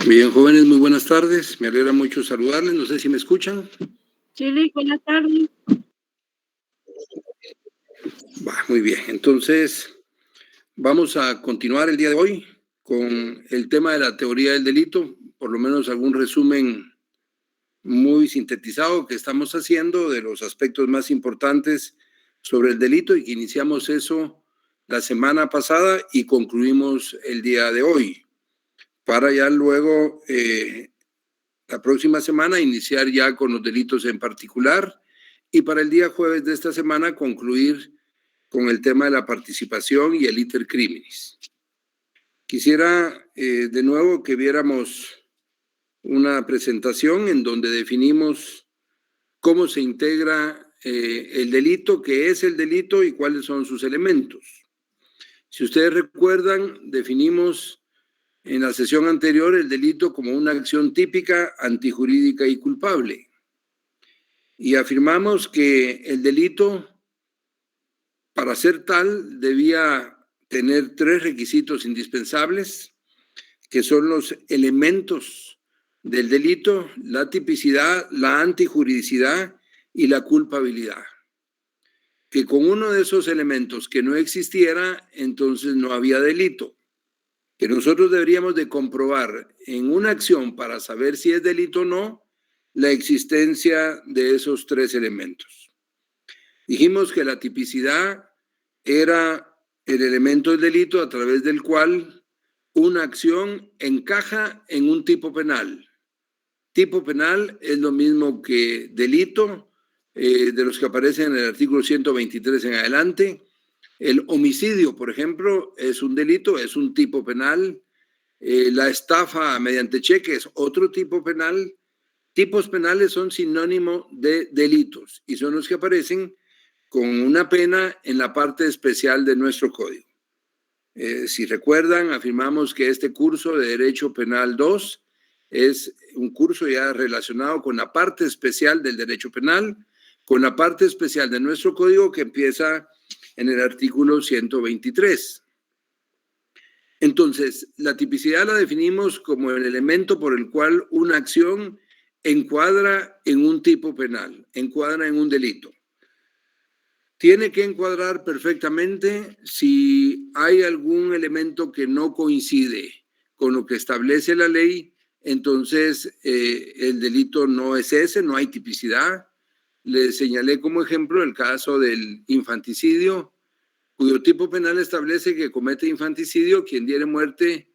Bien, jóvenes, muy buenas tardes. Me alegra mucho saludarles. No sé si me escuchan. Sí, buenas tardes. Muy bien. Entonces, vamos a continuar el día de hoy con el tema de la teoría del delito, por lo menos algún resumen muy sintetizado que estamos haciendo de los aspectos más importantes sobre el delito y que iniciamos eso la semana pasada y concluimos el día de hoy, para ya luego la próxima semana iniciar ya con los delitos en particular y para el día jueves de esta semana concluir con el tema de la participación y el iter criminis. Quisiera de nuevo que viéramos una presentación en donde definimos cómo se integra el delito, qué es el delito y cuáles son sus elementos. Si ustedes recuerdan, definimos en la sesión anterior el delito como una acción típica, antijurídica y culpable. Y afirmamos que el delito, para ser tal, debía tener tres requisitos indispensables, que son los elementos del delito: la tipicidad, la antijuridicidad y la culpabilidad. Que con uno de esos elementos que no existiera, entonces no había delito. Que nosotros deberíamos de comprobar en una acción para saber si es delito o no, la existencia de esos tres elementos. Dijimos que la tipicidad era el elemento del delito a través del cual una acción encaja en un tipo penal. Tipo penal es lo mismo que delito, de los que aparecen en el artículo 123 en adelante. El homicidio, por ejemplo, es un delito, es un tipo penal. La estafa mediante cheque es otro tipo penal. Tipos penales son sinónimo de delitos y son los que aparecen con una pena en la parte especial de nuestro código. Si recuerdan, afirmamos que este curso de Derecho Penal 2 es un curso ya relacionado con la parte especial del derecho penal, con la parte especial de nuestro código que empieza en el artículo 123. Entonces, la tipicidad la definimos como el elemento por el cual una acción encuadra en un tipo penal, encuadra en un delito. Tiene que encuadrar perfectamente. Si hay algún elemento que no coincide con lo que establece la ley, entonces el delito no es ese, no hay tipicidad. Le señalé como ejemplo el caso del infanticidio, cuyo tipo penal establece que comete infanticidio quien diere muerte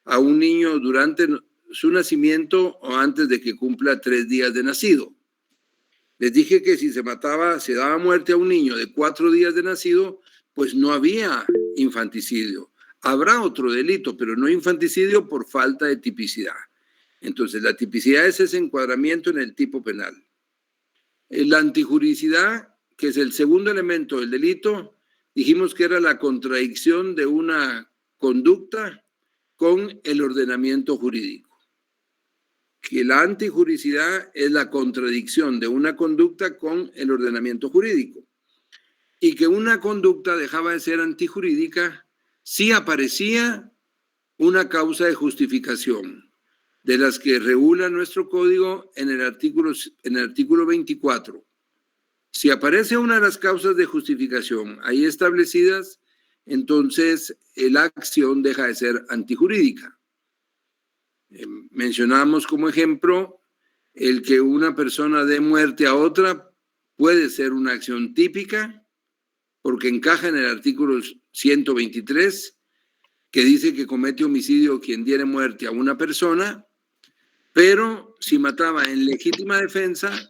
a un niño durante su nacimiento o antes de que cumpla 3 días de nacido. Les dije que si se daba muerte a un niño de 4 días de nacido, pues no había infanticidio. Habrá otro delito, pero no infanticidio por falta de tipicidad. Entonces, la tipicidad es ese encuadramiento en el tipo penal. La antijuridicidad, que es el segundo elemento del delito, dijimos que era la contradicción de una conducta con el ordenamiento jurídico. Que la antijuridicidad es la contradicción de una conducta con el ordenamiento jurídico y que una conducta dejaba de ser antijurídica si aparecía una causa de justificación, de las que regula nuestro código en el artículo 24. Si aparece una de las causas de justificación ahí establecidas, entonces la acción deja de ser antijurídica. Mencionamos como ejemplo el que una persona dé muerte a otra puede ser una acción típica porque encaja en el artículo 123 que dice que comete homicidio quien diere muerte a una persona, pero si mataba en legítima defensa,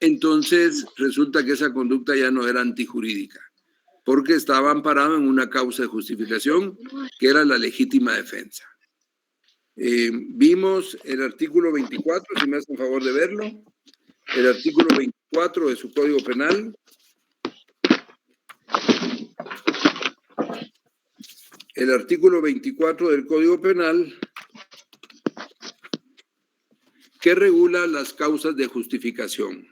entonces resulta que esa conducta ya no era antijurídica porque estaba amparado en una causa de justificación que era la legítima defensa. Vimos el artículo 24, si me hacen favor de verlo, el artículo 24 de su Código Penal. El artículo 24 del Código Penal que regula las causas de justificación.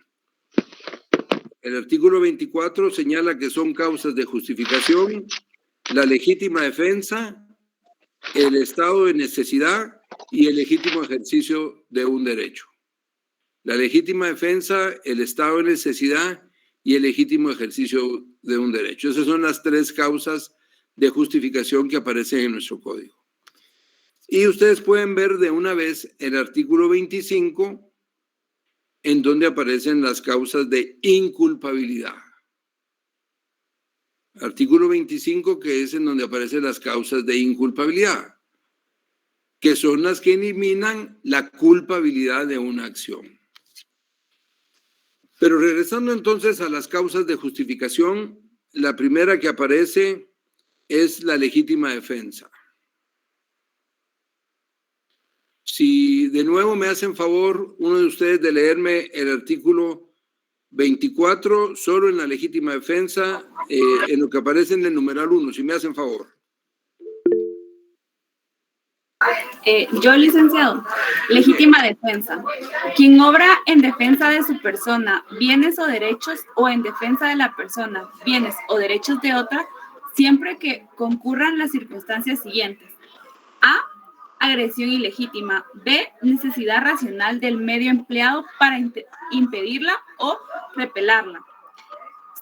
El artículo 24 señala que son causas de justificación la legítima defensa, el estado de necesidad y el legítimo ejercicio de un derecho. La legítima defensa, el estado de necesidad y el legítimo ejercicio de un derecho. Esas son las tres causas de justificación que aparecen en nuestro código. Y ustedes pueden ver de una vez el artículo 25, en donde aparecen las causas de inculpabilidad. Artículo 25, que es en donde aparecen las causas de inculpabilidad, que son las que eliminan la culpabilidad de una acción. Pero regresando entonces a las causas de justificación, la primera que aparece es la legítima defensa. Si de nuevo me hacen favor uno de ustedes de leerme el artículo 24, solo en la legítima defensa, en lo que aparece en el numeral 1, si me hacen favor. Yo, licenciado, legítima defensa. Quien obra en defensa de su persona, bienes o derechos, o en defensa de la persona, bienes o derechos de otra, siempre que concurran las circunstancias siguientes. A. Agresión ilegítima. B. Necesidad racional del medio empleado para impedirla o repelerla.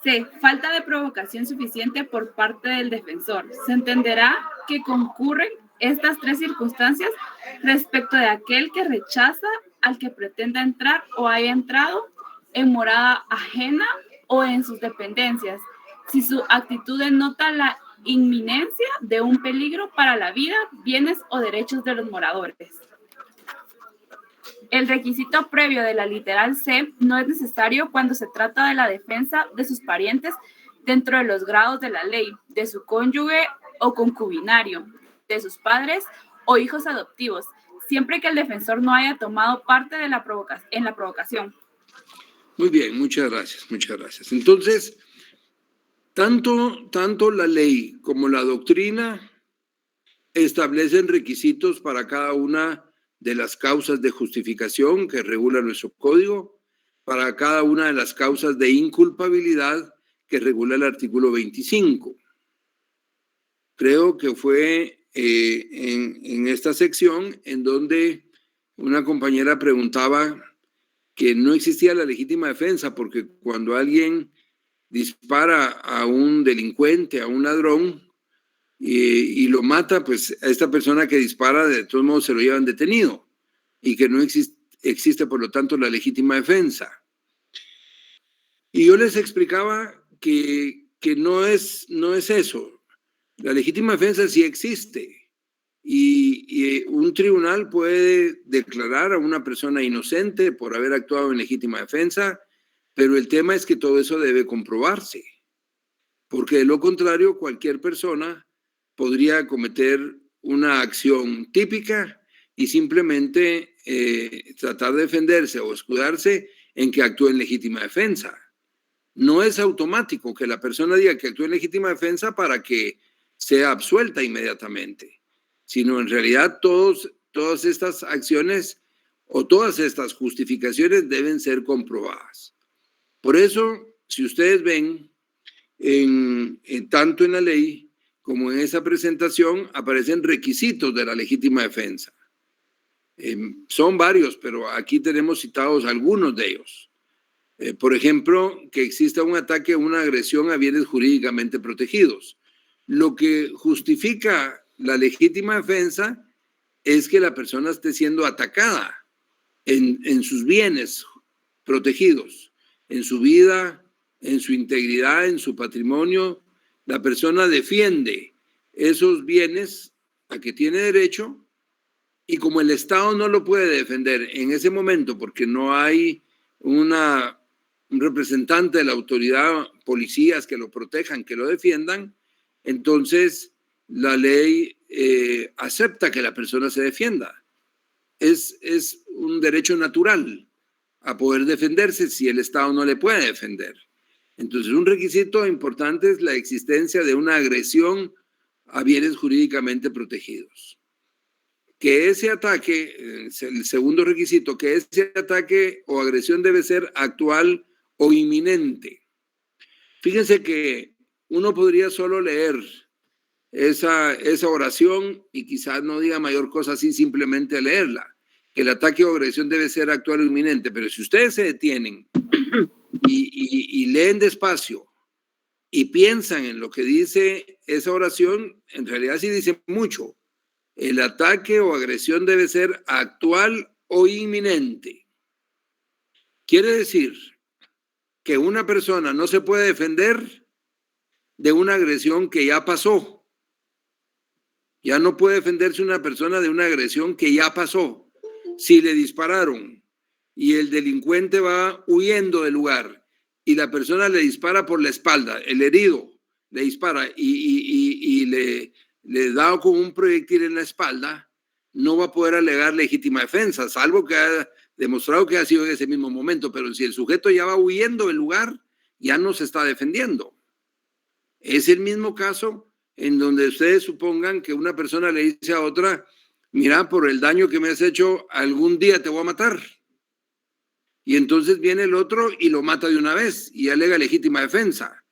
C. Falta de provocación suficiente por parte del defensor. Se entenderá que concurren estas tres circunstancias respecto de aquel que rechaza al que pretenda entrar o haya entrado en morada ajena o en sus dependencias, si su actitud denota la inminencia de un peligro para la vida, bienes o derechos de los moradores. El requisito previo de la literal C no es necesario cuando se trata de la defensa de sus parientes dentro de los grados de la ley, de su cónyuge o concubinario, de sus padres o hijos adoptivos, siempre que el defensor no haya tomado parte de en la provocación. Muy bien, muchas gracias, muchas gracias. Entonces, tanto la ley como la doctrina establecen requisitos para cada una de las causas de justificación que regula nuestro código, para cada una de las causas de inculpabilidad que regula el artículo 25. Creo que fue en esta sección en donde una compañera preguntaba que no existía la legítima defensa, porque cuando alguien dispara a un delincuente, a un ladrón, y lo mata, pues a esta persona que dispara de todos modos se lo llevan detenido y que no existe por lo tanto la legítima defensa. Y yo les explicaba que no es eso. La legítima defensa sí existe y un tribunal puede declarar a una persona inocente por haber actuado en legítima defensa, pero el tema es que todo eso debe comprobarse, porque de lo contrario cualquier persona podría cometer una acción típica y simplemente tratar de defenderse o escudarse en que actúe en legítima defensa. No es automático que la persona diga que actúe en legítima defensa para que sea absuelta inmediatamente, sino en realidad todas estas acciones o todas estas justificaciones deben ser comprobadas. Por eso, si ustedes ven, tanto en la ley como en esa presentación aparecen requisitos de la legítima defensa. Son varios, pero aquí tenemos citados algunos de ellos. Por ejemplo, que exista un ataque o una agresión a bienes jurídicamente protegidos. Lo que justifica la legítima defensa es que la persona esté siendo atacada en sus bienes protegidos, en su vida, en su integridad, en su patrimonio. La persona defiende esos bienes a que tiene derecho y como el Estado no lo puede defender en ese momento porque no hay un representante de la autoridad, policías que lo protejan, que lo defiendan, entonces la ley acepta que la persona se defienda. Es un derecho natural a poder defenderse si el Estado no le puede defender. Entonces, un requisito importante es la existencia de una agresión a bienes jurídicamente protegidos. Que ese ataque, el segundo requisito, que ese ataque o agresión debe ser actual o inminente. Fíjense que uno podría solo leer esa oración y quizás no diga mayor cosa así simplemente al leerla. El ataque o agresión debe ser actual o inminente, pero si ustedes se detienen y leen despacio y piensan en lo que dice esa oración, en realidad sí dice mucho. El ataque o agresión debe ser actual o inminente. Quiere decir que una persona no se puede defender de una agresión que ya pasó. Ya no puede defenderse una persona de una agresión que ya pasó. Si le dispararon y el delincuente va huyendo del lugar y la persona le dispara por la espalda, el herido le dispara y le da con un proyectil en la espalda, no va a poder alegar legítima defensa, salvo que ha demostrado que ha sido en ese mismo momento. Pero si el sujeto ya va huyendo del lugar, ya no se está defendiendo. Es el mismo caso en donde ustedes supongan que una persona le dice a otra: mira, por el daño que me has hecho, algún día te voy a matar. Y entonces viene el otro y lo mata de una vez y alega legítima defensa.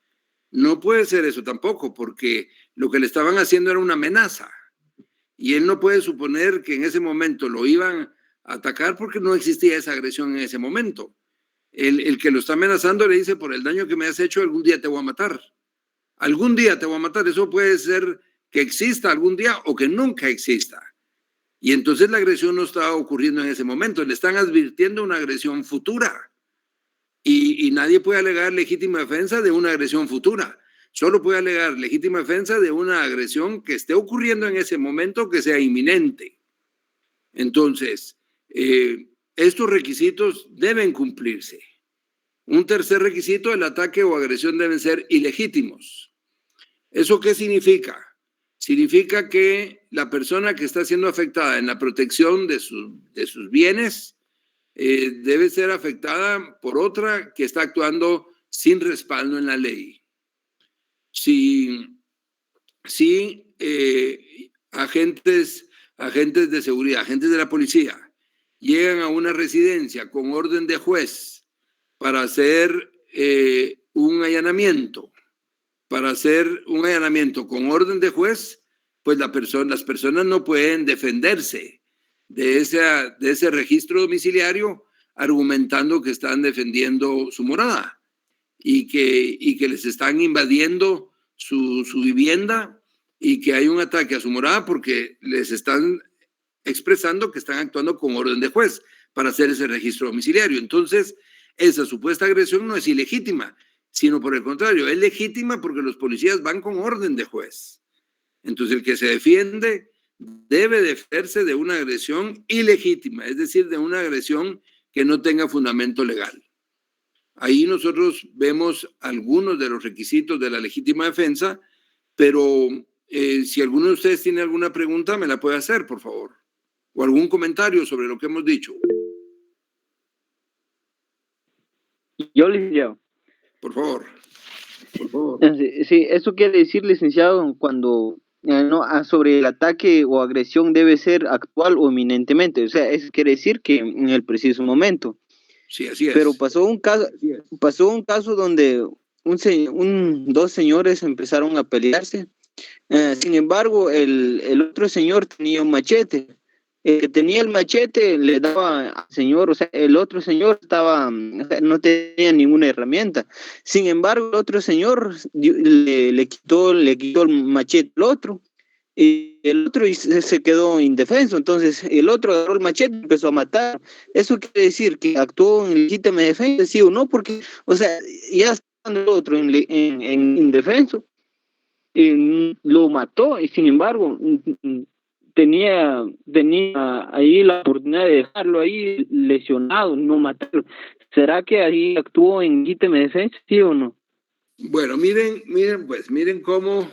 No puede ser eso tampoco, porque lo que le estaban haciendo era una amenaza. Y él no puede suponer que en ese momento lo iban a atacar porque no existía esa agresión en ese momento. El que lo está amenazando le dice: por el daño que me has hecho, algún día te voy a matar. Algún día te voy a matar. Eso puede ser que exista algún día o que nunca exista. Y entonces la agresión no está ocurriendo en ese momento. Le están advirtiendo una agresión futura. Y nadie puede alegar legítima defensa de una agresión futura. Solo puede alegar legítima defensa de una agresión que esté ocurriendo en ese momento, que sea inminente. Entonces, estos requisitos deben cumplirse. Un tercer requisito: el ataque o agresión deben ser ilegítimos. ¿Eso qué significa? Significa que la persona que está siendo afectada en la protección de sus bienes debe ser afectada por otra que está actuando sin respaldo en la ley. Si agentes de seguridad, agentes de la policía, llegan a una residencia con orden de juez para hacer un allanamiento, con orden de juez, pues las personas no pueden defenderse de ese registro domiciliario argumentando que están defendiendo su morada y que les están invadiendo su vivienda y que hay un ataque a su morada porque les están expresando que están actuando con orden de juez para hacer ese registro domiciliario. Entonces, esa supuesta agresión no es ilegítima, sino por el contrario, es legítima porque los policías van con orden de juez. Entonces, el que se defiende debe defenderse de una agresión ilegítima, es decir, de una agresión que no tenga fundamento legal. Ahí nosotros vemos algunos de los requisitos de la legítima defensa, pero si alguno de ustedes tiene alguna pregunta, me la puede hacer, por favor, o algún comentario sobre lo que hemos dicho. Yo, licenciado. Por favor. Sí, eso quiere decir, licenciado, cuando sobre el ataque o agresión debe ser actual o inminentemente. O sea, eso quiere decir que en el preciso momento. Sí, así es. Pero pasó un caso donde dos señores empezaron a pelearse. Sin embargo, el otro señor tenía un machete. El que tenía el machete le daba al señor, o sea, el otro señor no tenía ninguna herramienta. Sin embargo, el otro señor le quitó el machete al otro, y el otro se quedó indefenso. Entonces el otro agarró el machete y empezó a matar. Eso quiere decir que actuó en legítima defensa, sí o no, porque, o sea, ya estando el otro en indefenso, lo mató, y sin embargo tenía ahí la oportunidad de dejarlo ahí lesionado, no matarlo. ¿Será que ahí actuó en legítima defensa, sí o no? Bueno, miren cómo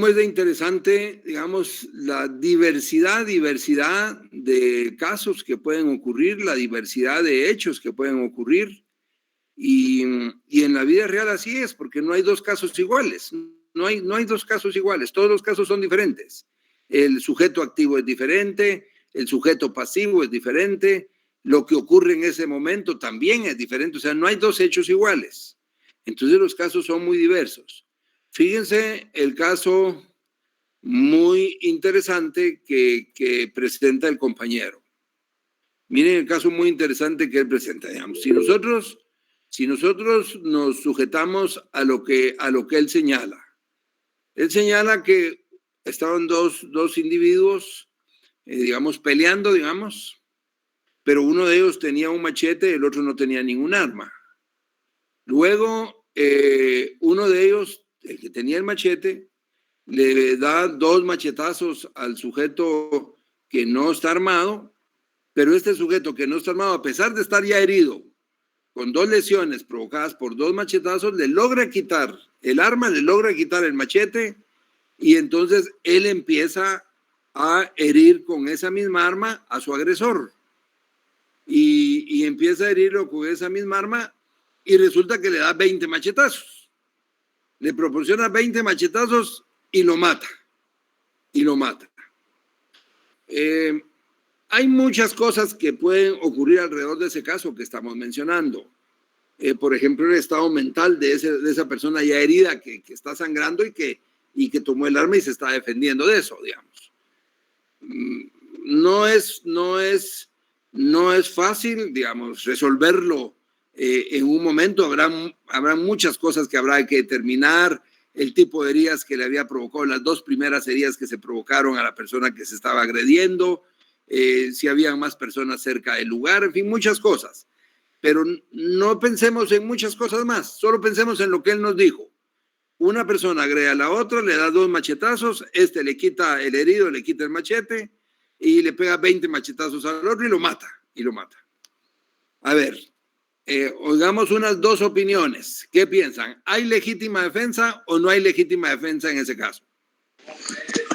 es de interesante, digamos, la diversidad de casos que pueden ocurrir, la diversidad de hechos que pueden ocurrir, y en la vida real así es, porque no hay dos casos iguales, no hay dos casos iguales, todos los casos son diferentes. El sujeto activo es diferente, el sujeto pasivo es diferente, lo que ocurre en ese momento también es diferente, o sea, no hay dos hechos iguales. Entonces los casos son muy diversos. Fíjense el caso muy interesante que presenta el compañero. Miren el caso muy interesante que él presenta. Digamos, si nosotros nos sujetamos a lo que él señala que estaban dos individuos, digamos, peleando, digamos, pero uno de ellos tenía un machete y el otro no tenía ningún arma. Luego, uno de ellos, el que tenía el machete, le da 2 machetazos al sujeto que no está armado, pero este sujeto que no está armado, a pesar de estar ya herido, con 2 lesiones provocadas por 2 machetazos, le logra quitar el arma, le logra quitar el machete, y entonces él empieza a herir con esa misma arma a su agresor. Y empieza a herirlo con esa misma arma, y resulta que le da 20 machetazos. Le proporciona 20 machetazos y lo mata. Hay muchas cosas que pueden ocurrir alrededor de ese caso que estamos mencionando. Por ejemplo, el estado mental de esa persona ya herida que está sangrando y que tomó el arma y se está defendiendo de eso, digamos. No es fácil, digamos, resolverlo en un momento. Habrá muchas cosas que habrá que determinar, el tipo de heridas que le había provocado, las 2 primeras heridas que se provocaron a la persona que se estaba agrediendo, si había más personas cerca del lugar, en fin, muchas cosas. Pero no pensemos en muchas cosas más, solo pensemos en lo que él nos dijo. Una persona agrede a la otra, le da 2 machetazos, le quita el herido, le quita el machete y le pega 20 machetazos al otro y lo mata. A ver, oigamos unas 2 opiniones. ¿Qué piensan? ¿Hay legítima defensa o no hay legítima defensa en ese caso?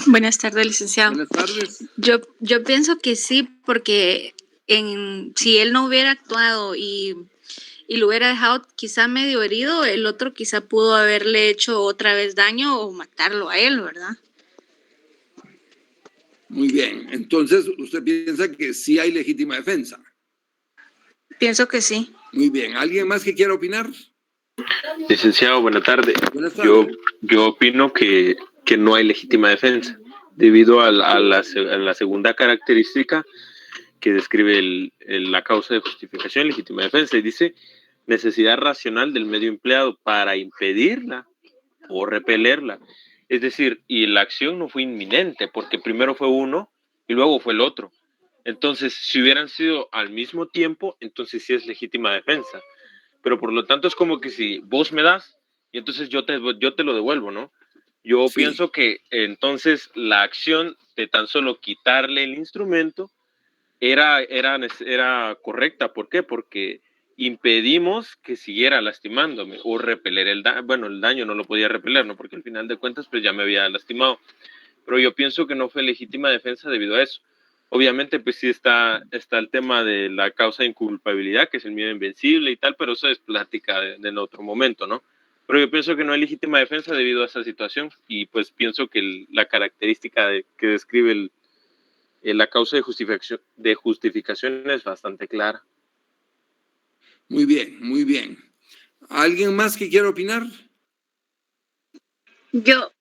Buenas tardes, licenciado. Buenas tardes. Yo pienso que sí, porque si él no hubiera actuado y lo hubiera dejado quizá medio herido, el otro quizá pudo haberle hecho otra vez daño o matarlo a él, ¿verdad? Muy bien. Entonces, ¿usted piensa que sí hay legítima defensa? Pienso que sí. Muy bien. ¿Alguien más que quiera opinar? Licenciado, buenas tardes. Buenas tardes. Yo opino que no hay legítima defensa, debido a la segunda característica que describe la causa de justificación de legítima defensa, y dice necesidad racional del medio empleado para impedirla o repelerla. Es decir, y la acción no fue inminente, porque primero fue uno y luego fue el otro. Entonces, si hubieran sido al mismo tiempo, entonces sí es legítima defensa. Pero por lo tanto es como que si vos me das, y entonces yo te lo devuelvo, ¿no? Yo pienso que entonces la acción de tan solo quitarle el instrumento era correcta. ¿Por qué? Porque impedimos que siguiera lastimándome o repeler el daño. Bueno, el daño no lo podía repeler, ¿no? Porque al final de cuentas pues ya me había lastimado. Pero yo pienso que no fue legítima defensa debido a eso. Obviamente pues sí está el tema de la causa de inculpabilidad, que es el miedo invencible y tal, pero eso es plática de otro momento, ¿no? Pero yo pienso que no hay legítima defensa debido a esa situación, y pues pienso que la característica que describe la causa de justificación es bastante clara. Muy bien, muy bien. ¿Alguien más que quiera opinar? Yo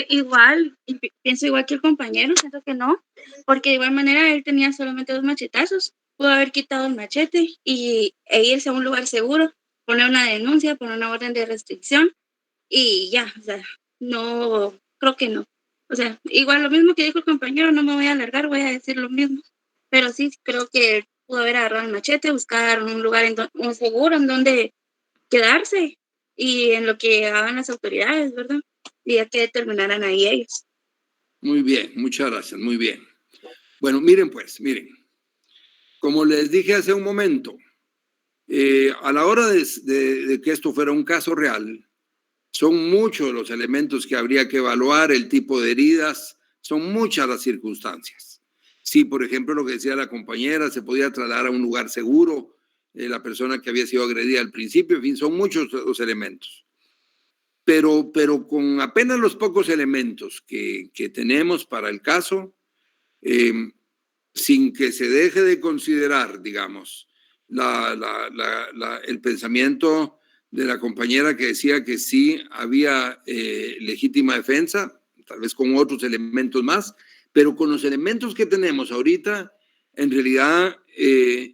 igual, pienso igual que el compañero, siento que no, porque de igual manera él tenía solamente 2 machetazos, pudo haber quitado el machete e irse a un lugar seguro, poner una denuncia, poner una orden de restricción y ya, o sea, no, creo que no. O sea, igual lo mismo que dijo el compañero, no me voy a alargar, voy a decir lo mismo, pero sí creo que pudo haber agarrado el machete, buscar un lugar un seguro en donde quedarse y en lo que hagan las autoridades, ¿verdad? Y ya que determinaran ahí ellos. Muy bien, muchas gracias, muy bien. Bueno, miren, como les dije hace un momento, a la hora de que esto fuera un caso real, son muchos los elementos que habría que evaluar, el tipo de heridas, son muchas las circunstancias. Si, por ejemplo, lo que decía la compañera, se podía trasladar a un lugar seguro, la persona que había sido agredida al principio, en fin, son muchos los elementos. Pero con apenas los pocos elementos que tenemos para el caso, sin que se deje de considerar, digamos, el pensamiento de la compañera que decía que sí había legítima defensa, tal vez con otros elementos más, pero con los elementos que tenemos ahorita, en realidad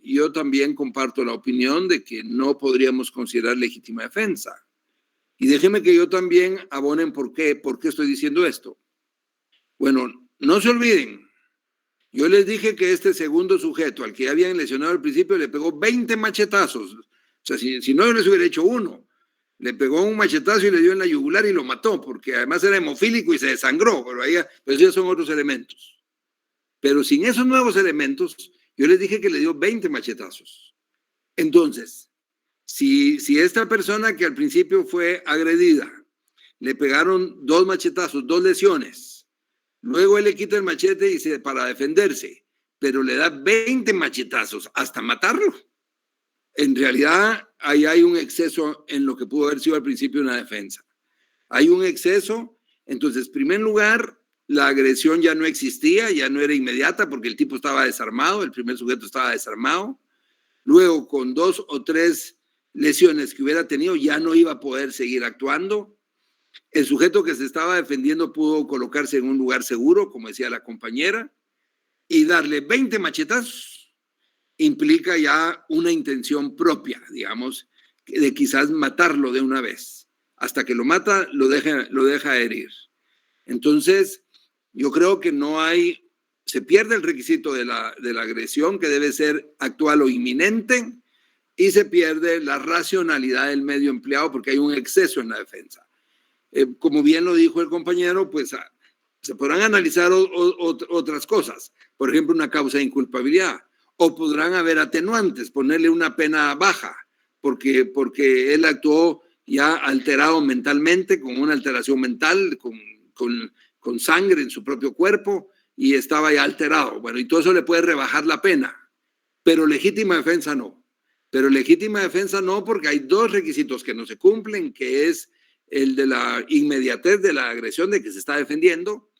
yo también comparto la opinión de que no podríamos considerar legítima defensa. Y déjenme que yo también abone en por qué estoy diciendo esto. Bueno, no se olviden, yo les dije que este segundo sujeto, al que ya habían lesionado al principio, le pegó 20 machetazos. O sea, si no, yo les hubiera hecho uno. Le pegó un machetazo y le dio en la yugular y lo mató, porque además era hemofílico y se desangró, pero ahí, pues esos son otros elementos. Pero sin esos nuevos elementos, yo les dije que le dio 20 machetazos. Entonces, si esta persona que al principio fue agredida, le pegaron 2 machetazos, 2 lesiones, luego él le quita el machete y dice para defenderse, pero le da 20 machetazos hasta matarlo. En realidad, ahí hay un exceso en lo que pudo haber sido al principio una defensa. Hay un exceso, entonces, en primer lugar, la agresión ya no existía, ya no era inmediata porque el tipo estaba desarmado, el primer sujeto estaba desarmado. Luego, con 2 o 3 lesiones que hubiera tenido, ya no iba a poder seguir actuando. El sujeto que se estaba defendiendo pudo colocarse en un lugar seguro, como decía la compañera, y darle 20 machetazos implica ya una intención propia, digamos, de quizás matarlo de una vez. Hasta que lo mata, lo deja herir. Entonces, yo creo que se pierde el requisito de la agresión, que debe ser actual o inminente, y se pierde la racionalidad del medio empleado porque hay un exceso en la defensa. Como bien lo dijo el compañero, pues se podrán analizar otras cosas, por ejemplo, una causa de inculpabilidad, o podrán haber atenuantes, ponerle una pena baja, porque él actuó ya alterado mentalmente, con una alteración mental, con sangre en su propio cuerpo, y estaba ya alterado. Bueno, y todo eso le puede rebajar la pena, pero legítima defensa no. Pero legítima defensa no, porque hay 2 requisitos que no se cumplen, que es el de la inmediatez de la agresión de que se está defendiendo.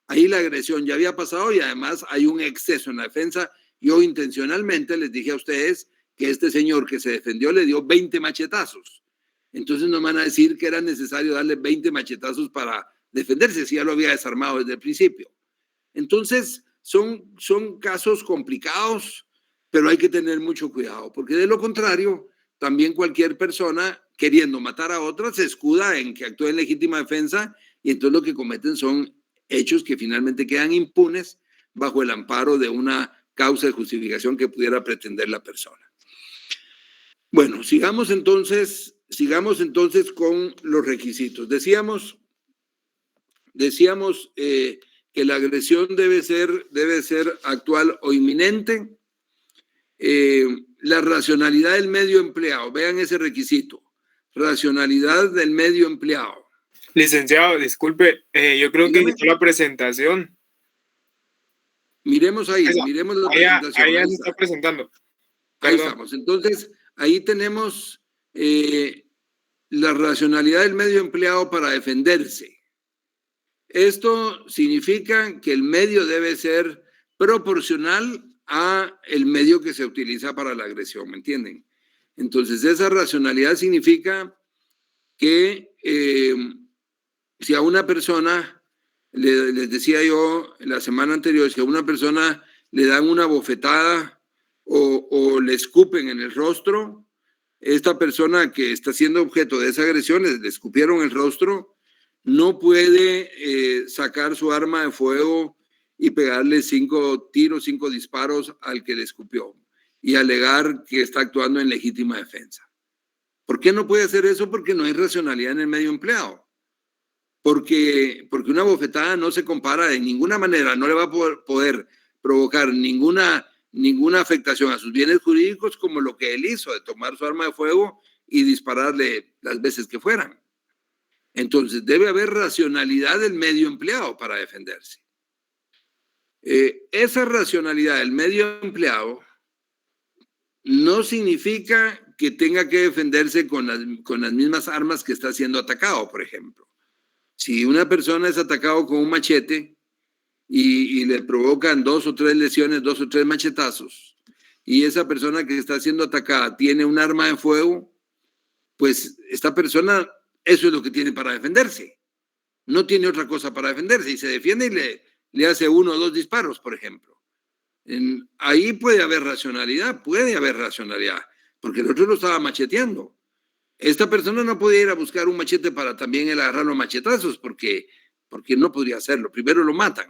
Ahí la agresión ya había pasado y además hay un exceso en la defensa. Yo intencionalmente les dije a ustedes que este señor que se defendió le dio 20 machetazos. Entonces no van a decir que era necesario darle 20 machetazos para defenderse, si ya lo había desarmado desde el principio. Entonces son casos complicados, pero hay que tener mucho cuidado, porque de lo contrario, también cualquier persona queriendo matar a otra se escuda en que actúa en legítima defensa y entonces lo que cometen son hechos que finalmente quedan impunes bajo el amparo de una causa de justificación que pudiera pretender la persona. Bueno, sigamos entonces con los requisitos. Decíamos que la agresión debe ser actual o inminente. La racionalidad del medio empleado, vean ese requisito, racionalidad del medio empleado. Licenciado, disculpe, yo creo que hizo la presentación. Miremos ahí, miremos la presentación. Ahí ya se está presentando. Ahí estamos. Entonces, ahí tenemos la racionalidad del medio empleado para defenderse. Esto significa que el medio debe ser proporcional a el medio que se utiliza para la agresión, ¿me entienden? Entonces, esa racionalidad significa que si a una persona, les decía yo la semana anterior, si a una persona le dan una bofetada o le escupen en el rostro, esta persona que está siendo objeto de esa agresión, le escupieron el rostro, no puede sacar su arma de fuego y pegarle 5 tiros, 5 disparos al que le escupió y alegar que está actuando en legítima defensa. ¿Por qué no puede hacer eso? Porque no hay racionalidad en el medio empleado. Porque una bofetada no se compara de ninguna manera, no le va a poder provocar ninguna afectación a sus bienes jurídicos como lo que él hizo, de tomar su arma de fuego y dispararle las veces que fueran. Entonces, debe haber racionalidad del medio empleado para defenderse. Esa racionalidad del medio empleado no significa que tenga que defenderse con las mismas armas que está siendo atacado, por ejemplo. Si una persona es atacado con un machete y le provocan 2 o 3 lesiones, 2 o 3 machetazos, y esa persona que está siendo atacada tiene un arma de fuego, pues esta persona, eso es lo que tiene para defenderse. No tiene otra cosa para defenderse y se defiende y le hace 1 o 2 disparos, por ejemplo. Ahí puede haber racionalidad, porque el otro lo estaba macheteando. Esta persona no podía ir a buscar un machete para también él agarrarlo a machetazos, porque no podría hacerlo. Primero lo matan.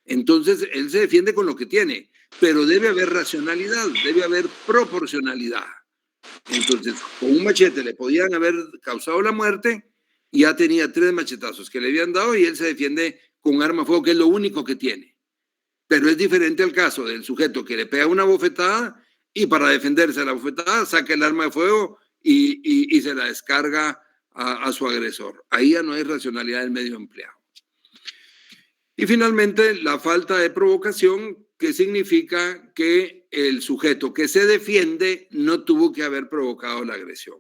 Entonces, él se defiende con lo que tiene, pero debe haber racionalidad, debe haber proporcionalidad. Entonces, con un machete le podían haber causado la muerte y ya tenía 3 machetazos que le habían dado y él se defiende con un arma de fuego, que es lo único que tiene. Pero es diferente al caso del sujeto que le pega una bofetada y para defenderse de la bofetada saca el arma de fuego y se la descarga a su agresor. Ahí ya no hay racionalidad del medio empleado. Y finalmente, la falta de provocación, que significa que el sujeto que se defiende no tuvo que haber provocado la agresión.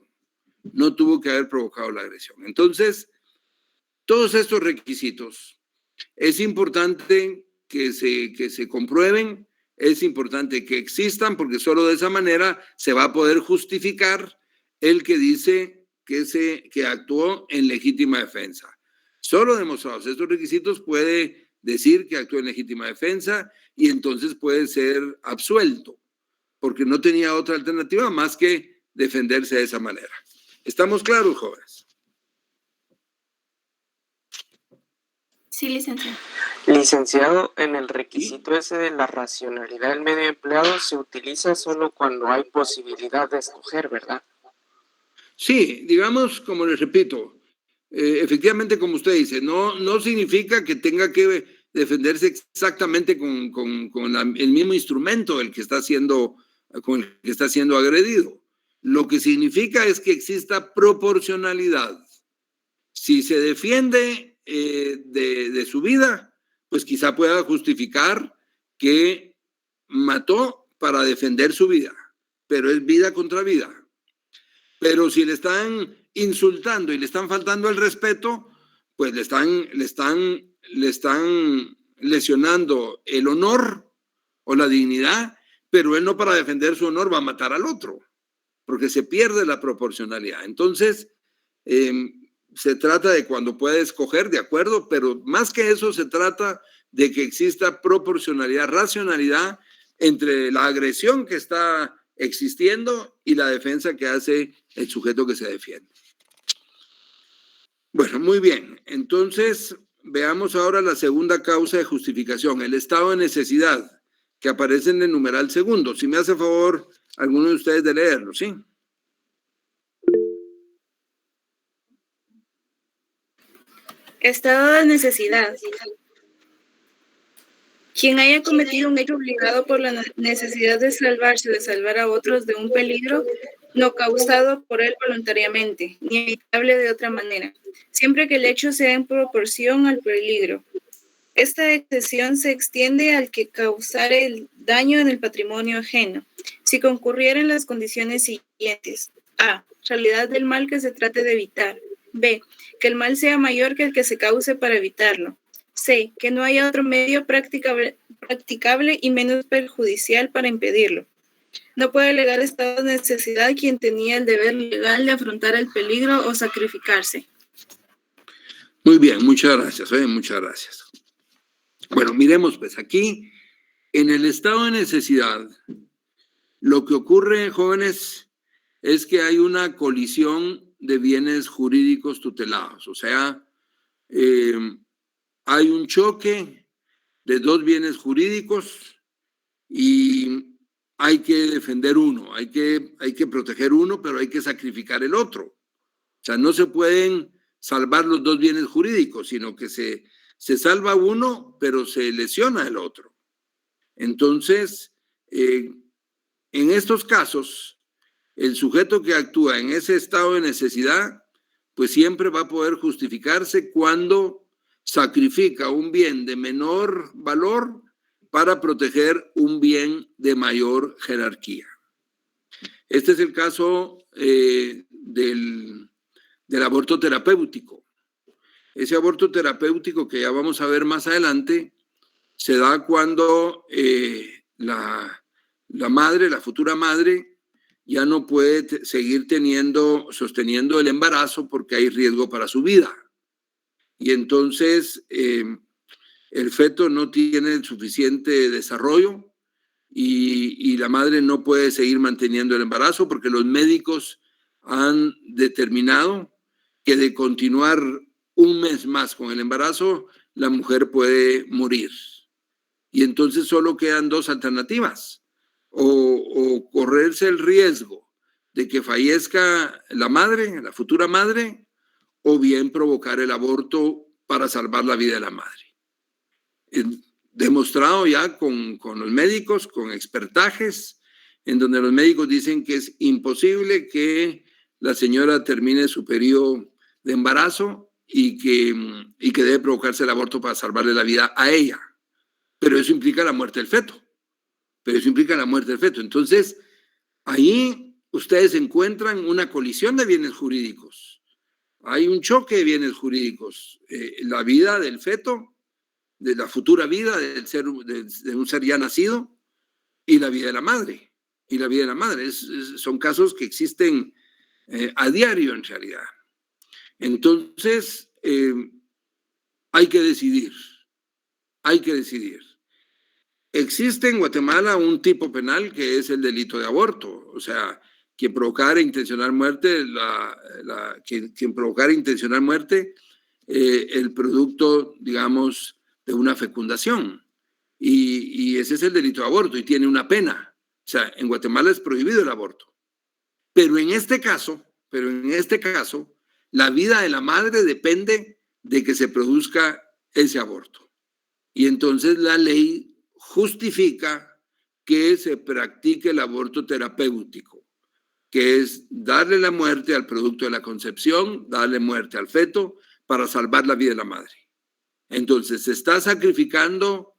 No tuvo que haber provocado la agresión. Entonces, todos estos requisitos es importante que se comprueben, es importante que existan, porque solo de esa manera se va a poder justificar el que dice que actuó en legítima defensa. Solo demostrados estos requisitos puede decir que actuó en legítima defensa y entonces puede ser absuelto, porque no tenía otra alternativa más que defenderse de esa manera. ¿Estamos claros, jóvenes? Sí, licenciado. Licenciado, en el requisito ese de la racionalidad del medio empleado se utiliza solo cuando hay posibilidad de escoger, ¿verdad? Sí, digamos, como les repito, efectivamente, como usted dice, no significa que tenga que defenderse exactamente con el mismo instrumento con el que está siendo agredido. Lo que significa es que exista proporcionalidad. Si se defiende de su vida, pues quizá pueda justificar que mató para defender su vida, pero es vida contra vida. Pero si le están insultando y le están faltando el respeto, pues le están lesionando el honor o la dignidad, pero él no, para defender su honor, va a matar al otro, porque se pierde la proporcionalidad. Entonces, se trata de cuando puede escoger, de acuerdo, pero más que eso se trata de que exista proporcionalidad, racionalidad entre la agresión que está existiendo y la defensa que hace el sujeto que se defiende. Bueno, muy bien. Entonces, veamos ahora la segunda causa de justificación, el estado de necesidad, que aparece en el numeral segundo. Si me hace favor alguno de ustedes de leerlo, ¿sí? Estado de necesidad. Quien haya cometido un hecho obligado por la necesidad de salvarse o de salvar a otros de un peligro no causado por él voluntariamente, ni evitable de otra manera, siempre que el hecho sea en proporción al peligro. Esta excepción se extiende al que causare el daño en el patrimonio ajeno, si concurrieran las condiciones siguientes. A. Realidad del mal que se trate de evitar. B. Que el mal sea mayor que el que se cause para evitarlo. C. Que no haya otro medio practicable y menos perjudicial para impedirlo. No puede alegar estado de necesidad quien tenía el deber legal de afrontar el peligro o sacrificarse. Muy bien, muchas gracias. Muchas gracias. Bueno, miremos pues aquí, en el estado de necesidad, lo que ocurre, jóvenes, es que hay una colisión de bienes jurídicos tutelados. O sea, hay un choque de 2 bienes jurídicos y hay que defender uno, hay que proteger uno, pero hay que sacrificar el otro. O sea, no se pueden salvar los 2 bienes jurídicos, sino que se salva uno, pero se lesiona el otro. Entonces, en estos casos, el sujeto que actúa en ese estado de necesidad, pues siempre va a poder justificarse cuando sacrifica un bien de menor valor para proteger un bien de mayor jerarquía. Este es el caso del aborto terapéutico. Ese aborto terapéutico, que ya vamos a ver más adelante, se da cuando la madre, la futura madre, ya no puede seguir sosteniendo el embarazo porque hay riesgo para su vida. Y entonces el feto no tiene el suficiente desarrollo y la madre no puede seguir manteniendo el embarazo porque los médicos han determinado que de continuar un mes más con el embarazo, la mujer puede morir. Y entonces solo quedan dos alternativas: o correrse el riesgo de que fallezca la madre, la futura madre, o bien provocar el aborto para salvar la vida de la madre. Demostrado ya con los médicos, con expertajes, en donde los médicos dicen que es imposible que la señora termine su periodo de embarazo y que debe provocarse el aborto para salvarle la vida a ella. Pero eso implica la muerte del feto. Entonces, ahí ustedes encuentran una colisión de bienes jurídicos. Hay un choque de bienes jurídicos. La vida del feto, de la futura vida de un ser ya nacido, y la vida de la madre. Son casos que existen a diario en realidad. Entonces, hay que decidir. Existe en Guatemala un tipo penal que es el delito de aborto, o sea, quien provocara intencional muerte, quien provocara intencional muerte, el producto, digamos, de una fecundación. Y ese es el delito de aborto y tiene una pena. O sea, en Guatemala es prohibido el aborto. Pero en este caso, la vida de la madre depende de que se produzca ese aborto. Y entonces la ley justifica que se practique el aborto terapéutico, que es darle la muerte al producto de la concepción, darle muerte al feto para salvar la vida de la madre. Entonces se está sacrificando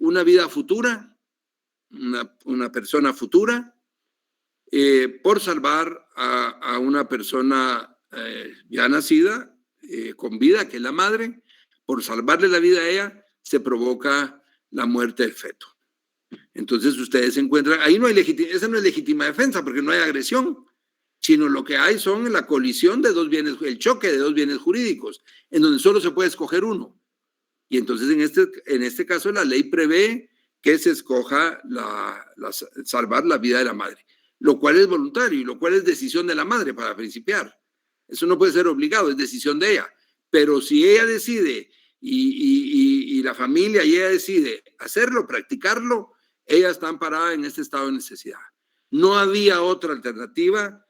una vida futura, una persona futura, por salvar a una persona ya nacida, con vida, que es la madre. Por salvarle la vida a ella, se provoca la muerte del feto. Entonces ustedes se encuentran, ahí no hay esa no es legítima defensa porque no hay agresión, sino lo que hay son la colisión de dos bienes, el choque de dos bienes jurídicos, en donde solo se puede escoger uno. Y entonces en este caso la ley prevé que se escoja salvar la vida de la madre, lo cual es voluntario y lo cual es decisión de la madre para principiar. Eso no puede ser obligado, es decisión de ella. Pero si ella decide y la familia y ella decide hacerlo, practicarlo, ella está amparada en este estado de necesidad. No había otra alternativa.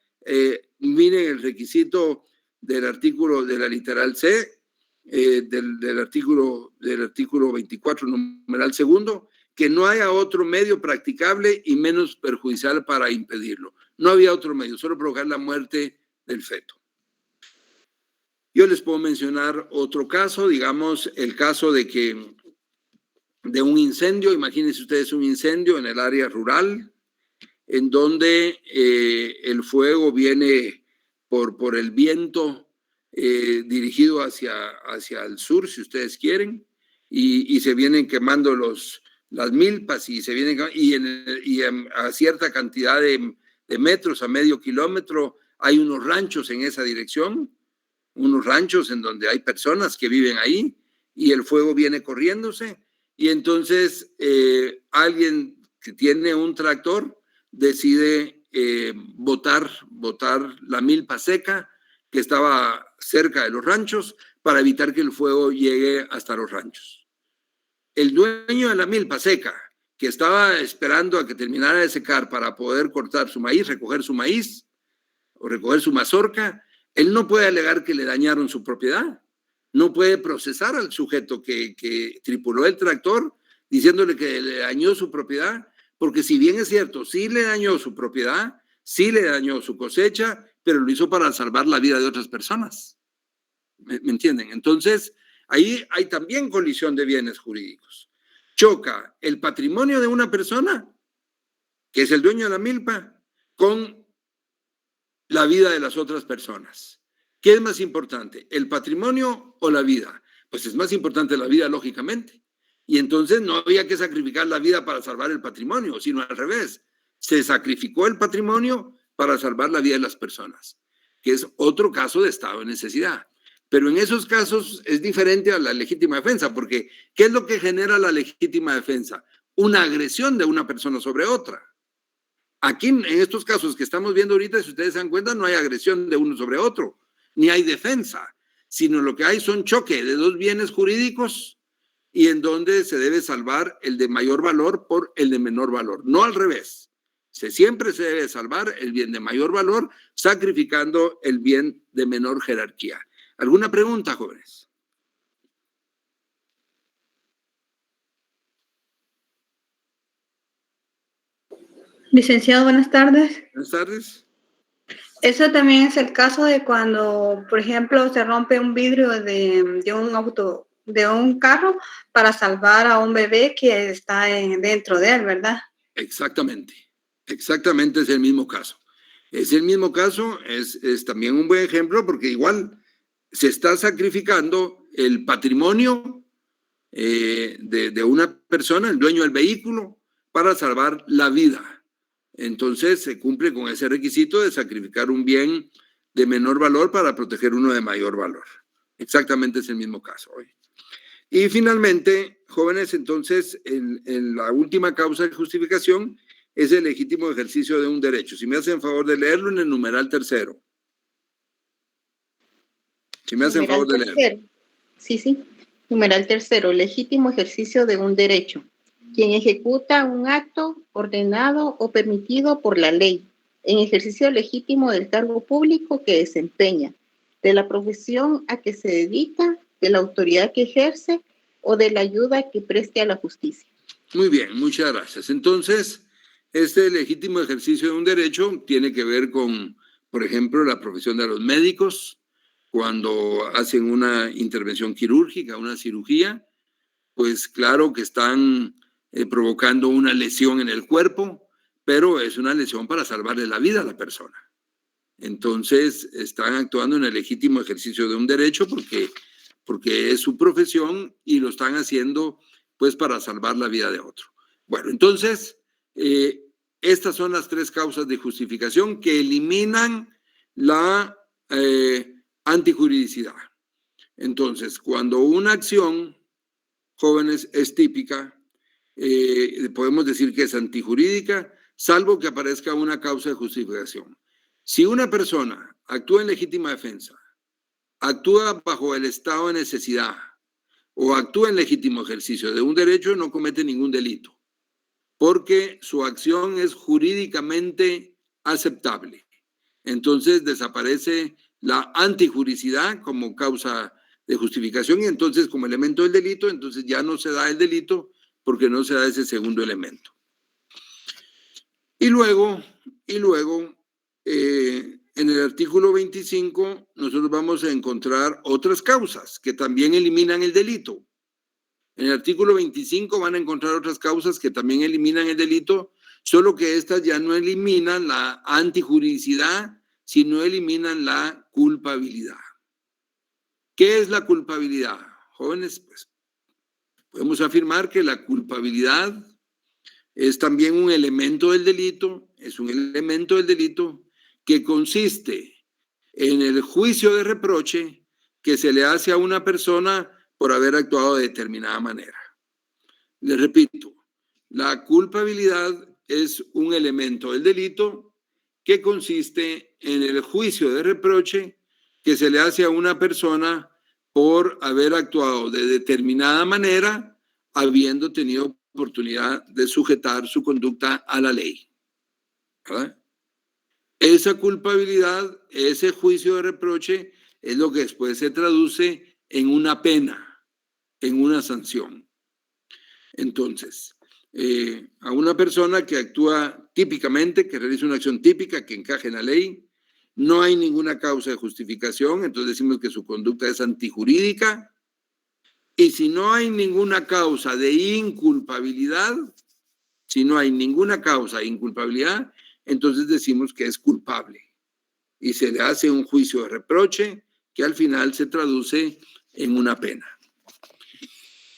Miren el requisito del artículo de la literal C, del artículo 24, numeral segundo, que no haya otro medio practicable y menos perjudicial para impedirlo. No había otro medio, solo provocar la muerte del feto. Yo les puedo mencionar otro caso, digamos, el caso de un incendio. Imagínense ustedes un incendio en el área rural, en donde el fuego viene por el viento dirigido hacia el sur, si ustedes quieren, y se vienen quemando las milpas y a cierta cantidad de metros, a medio kilómetro, hay unos ranchos en esa dirección, unos ranchos en donde hay personas que viven ahí y el fuego viene corriéndose y entonces alguien que tiene un tractor decide botar la milpa seca que estaba cerca de los ranchos para evitar que el fuego llegue hasta los ranchos. El dueño de la milpa seca, que estaba esperando a que terminara de secar para poder cortar su maíz, recoger su maíz o recoger su mazorca, él no puede alegar que le dañaron su propiedad. No puede procesar al sujeto que tripuló el tractor diciéndole que le dañó su propiedad, porque si bien es cierto, sí le dañó su propiedad, sí le dañó su cosecha, pero lo hizo para salvar la vida de otras personas. ¿Me entienden? Entonces, ahí hay también colisión de bienes jurídicos. Choca el patrimonio de una persona, que es el dueño de la milpa, con la vida de las otras personas. ¿Qué es más importante, el patrimonio o la vida? Pues es más importante la vida, lógicamente. Y entonces no había que sacrificar la vida para salvar el patrimonio, sino al revés. Se sacrificó el patrimonio para salvar la vida de las personas, que es otro caso de estado de necesidad. Pero en esos casos es diferente a la legítima defensa, porque ¿qué es lo que genera la legítima defensa? Una agresión de una persona sobre otra. Aquí, en estos casos que estamos viendo ahorita, si ustedes se dan cuenta, no hay agresión de uno sobre otro, ni hay defensa, sino lo que hay son choque de dos bienes jurídicos y en donde se debe salvar el de mayor valor por el de menor valor, no al revés. Siempre se debe salvar el bien de mayor valor, sacrificando el bien de menor jerarquía. ¿Alguna pregunta, jóvenes? Licenciado, buenas tardes. Buenas tardes. Eso también es el caso de cuando, por ejemplo, se rompe un vidrio de un auto, de un carro para salvar a un bebé que está dentro de él, ¿verdad? Exactamente. Exactamente es el mismo caso. Es el mismo caso, es también un buen ejemplo porque igual se está sacrificando el patrimonio de una persona, el dueño del vehículo, para salvar la vida. Entonces se cumple con ese requisito de sacrificar un bien de menor valor para proteger uno de mayor valor. Exactamente es el mismo caso hoy. Y finalmente, jóvenes, entonces, la última causa de justificación es el legítimo ejercicio de un derecho. Si me hacen favor de leerlo en el numeral tercero. Si me hacen favor de leerlo. Sí. Numeral tercero, legítimo ejercicio de un derecho. Quien ejecuta un acto ordenado o permitido por la ley, en ejercicio legítimo del cargo público que desempeña, de la profesión a que se dedica, de la autoridad que ejerce o de la ayuda que preste a la justicia. Muy bien, muchas gracias. Entonces, este legítimo ejercicio de un derecho tiene que ver con, por ejemplo, la profesión de los médicos, cuando hacen una intervención quirúrgica, una cirugía, pues claro que están provocando una lesión en el cuerpo, pero es una lesión para salvarle la vida a la persona. Entonces, están actuando en el legítimo ejercicio de un derecho porque es su profesión y lo están haciendo pues para salvar la vida de otro. Bueno, entonces, estas son las tres causas de justificación que eliminan la antijuridicidad. Entonces, cuando una acción, jóvenes, es típica, podemos decir que es antijurídica, salvo que aparezca una causa de justificación. Si una persona actúa en legítima defensa, actúa bajo el estado de necesidad o actúa en legítimo ejercicio de un derecho, no comete ningún delito, porque su acción es jurídicamente aceptable. Entonces desaparece la antijuridicidad como causa de justificación y entonces como elemento del delito, entonces ya no se da el delito porque no se da ese segundo elemento. Y luego, en el artículo 25, nosotros vamos a encontrar otras causas que también eliminan el delito. En el artículo 25 van a encontrar otras causas que también eliminan el delito, solo que estas ya no eliminan la antijuridicidad, sino eliminan la culpabilidad. ¿Qué es la culpabilidad? Jóvenes, pues podemos afirmar que la culpabilidad es también un elemento del delito, es un elemento del delito que consiste en el juicio de reproche que se le hace a una persona por haber actuado de determinada manera. Les repito, la culpabilidad es un elemento del delito que consiste en el juicio de reproche que se le hace a una persona por haber actuado de determinada manera, habiendo tenido oportunidad de sujetar su conducta a la ley. ¿Verdad? Esa culpabilidad, ese juicio de reproche, es lo que después se traduce en una pena, en una sanción. Entonces, a una persona que actúa típicamente, que realiza una acción típica, que encaje en la ley, no hay ninguna causa de justificación, entonces decimos que su conducta es antijurídica. Y si no hay ninguna causa de inculpabilidad, entonces decimos que es culpable. Y se le hace un juicio de reproche que al final se traduce en una pena.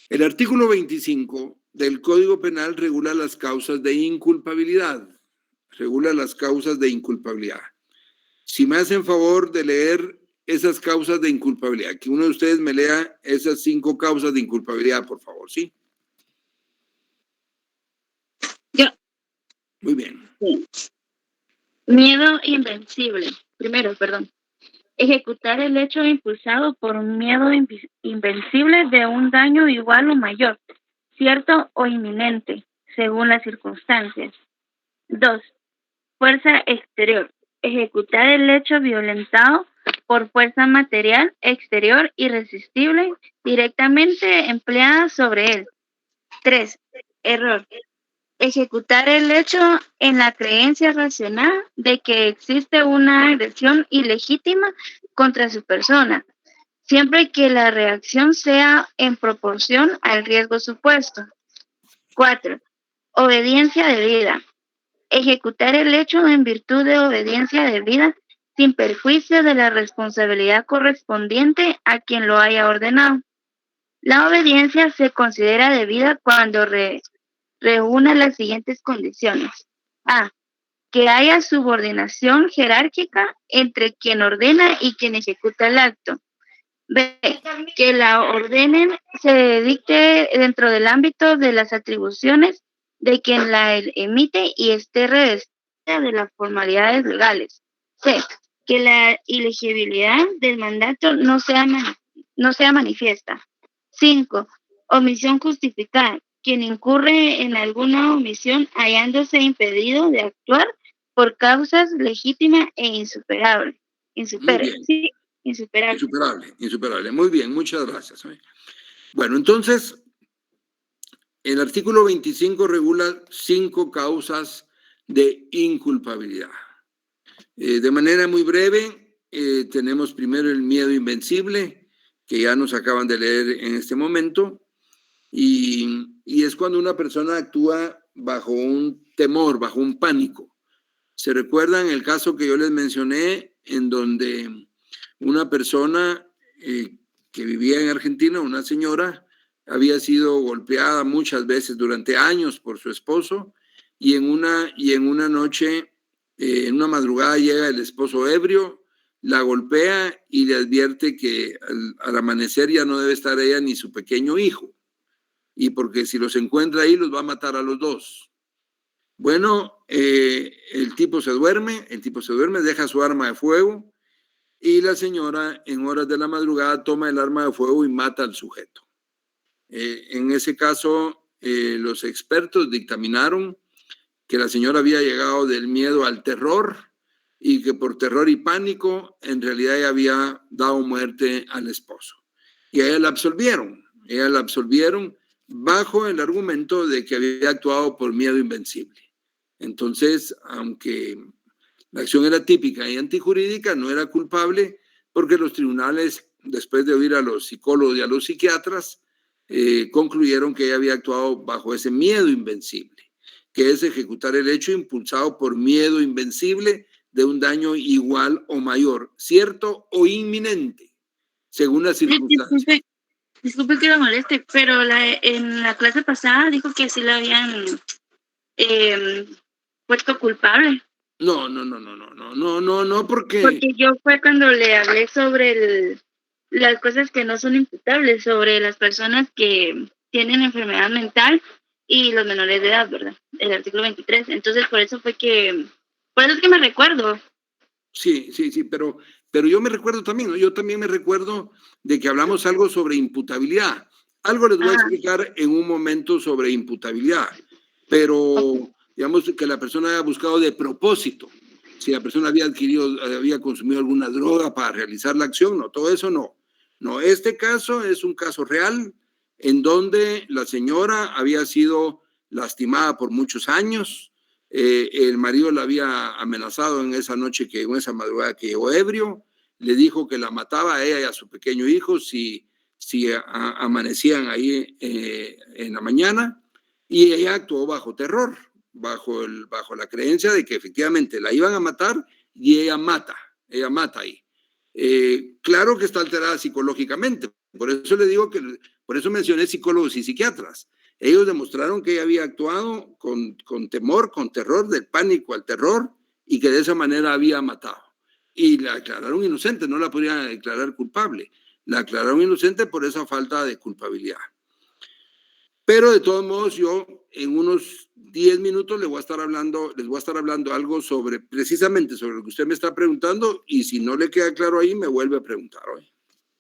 El artículo 25 del Código Penal regula las causas de inculpabilidad. regula las causas de inculpabilidad. Si me hacen favor de leer esas causas de inculpabilidad, que uno de ustedes me lea esas 5 causas de inculpabilidad, por favor, ¿sí? Yo. Muy bien. Sí. Miedo invencible. Primero, perdón. Ejecutar el hecho impulsado por un miedo invencible de un daño igual o mayor, cierto o inminente, según las circunstancias. 2. Fuerza exterior. Ejecutar el hecho violentado por fuerza material exterior irresistible directamente empleada sobre él. 3. Error. Ejecutar el hecho en la creencia racional de que existe una agresión ilegítima contra su persona, siempre que la reacción sea en proporción al riesgo supuesto. 4. Obediencia debida. Ejecutar el hecho en virtud de obediencia debida sin perjuicio de la responsabilidad correspondiente a quien lo haya ordenado. La obediencia se considera debida cuando reúna las siguientes condiciones. A. Que haya subordinación jerárquica entre quien ordena y quien ejecuta el acto. B. Que la ordenen se dicte dentro del ámbito de las atribuciones de quien la emite y esté revestida de las formalidades legales. C. Que la ilegibilidad del mandato no sea manifiesta. 5. Omisión justificada. Quien incurre en alguna omisión hallándose impedido de actuar por causas legítimas e insuperables. Insuperable. Muy bien, muchas gracias. Bueno, entonces, el artículo 25 regula 5 causas de inculpabilidad. De manera muy breve, tenemos primero el miedo invencible, que ya nos acaban de leer en este momento. Y es cuando una persona actúa bajo un temor, bajo un pánico. ¿Se recuerdan el caso que yo les mencioné en donde una persona que vivía en Argentina, una señora, había sido golpeada muchas veces durante años por su esposo y en una noche, en una madrugada llega el esposo ebrio, la golpea y le advierte que al amanecer ya no debe estar ella ni su pequeño hijo. Y porque si los encuentra ahí, los va a matar a los 2. Bueno, el tipo se duerme, deja su arma de fuego y la señora en horas de la madrugada toma el arma de fuego y mata al sujeto. En ese caso, los expertos dictaminaron que la señora había llegado del miedo al terror y que por terror y pánico, en realidad ella había dado muerte al esposo. Y a ella la absolvieron bajo el argumento de que había actuado por miedo invencible. Entonces, aunque la acción era típica y antijurídica, no era culpable porque los tribunales, después de oír a los psicólogos y a los psiquiatras, concluyeron que ella había actuado bajo ese miedo invencible, que es ejecutar el hecho impulsado por miedo invencible de un daño igual o mayor, cierto o inminente, según las circunstancias. Disculpe que lo moleste, pero en la clase pasada dijo que sí la habían puesto culpable. No, porque yo fue cuando le hablé sobre las cosas que no son imputables, sobre las personas que tienen enfermedad mental y los menores de edad, ¿verdad? El artículo 23. Entonces, por eso es que me recuerdo. Sí, pero yo me recuerdo también, ¿no? Yo también me recuerdo de que hablamos algo sobre imputabilidad. Algo les voy a explicar en un momento sobre imputabilidad, pero digamos que la persona haya buscado de propósito, si la persona había consumido alguna droga para realizar la acción, no, todo eso no. No, este caso es un caso real en donde la señora había sido lastimada por muchos años. El marido la había amenazado en esa madrugada que llegó ebrio, le dijo que la mataba a ella y a su pequeño hijo si amanecían ahí en la mañana, y ella actuó bajo terror, bajo la creencia de que efectivamente la iban a matar y ella mata ahí. Claro que está alterada psicológicamente, por eso le digo por eso mencioné psicólogos y psiquiatras. Ellos demostraron que ella había actuado con temor, con terror, del pánico al terror, y que de esa manera había matado. Y la declararon inocente, no la podían declarar culpable. La declararon inocente por esa falta de culpabilidad. Pero de todos modos, yo en unos 10 minutos les voy a estar hablando algo sobre, precisamente sobre lo que usted me está preguntando, y si no le queda claro ahí, me vuelve a preguntar hoy.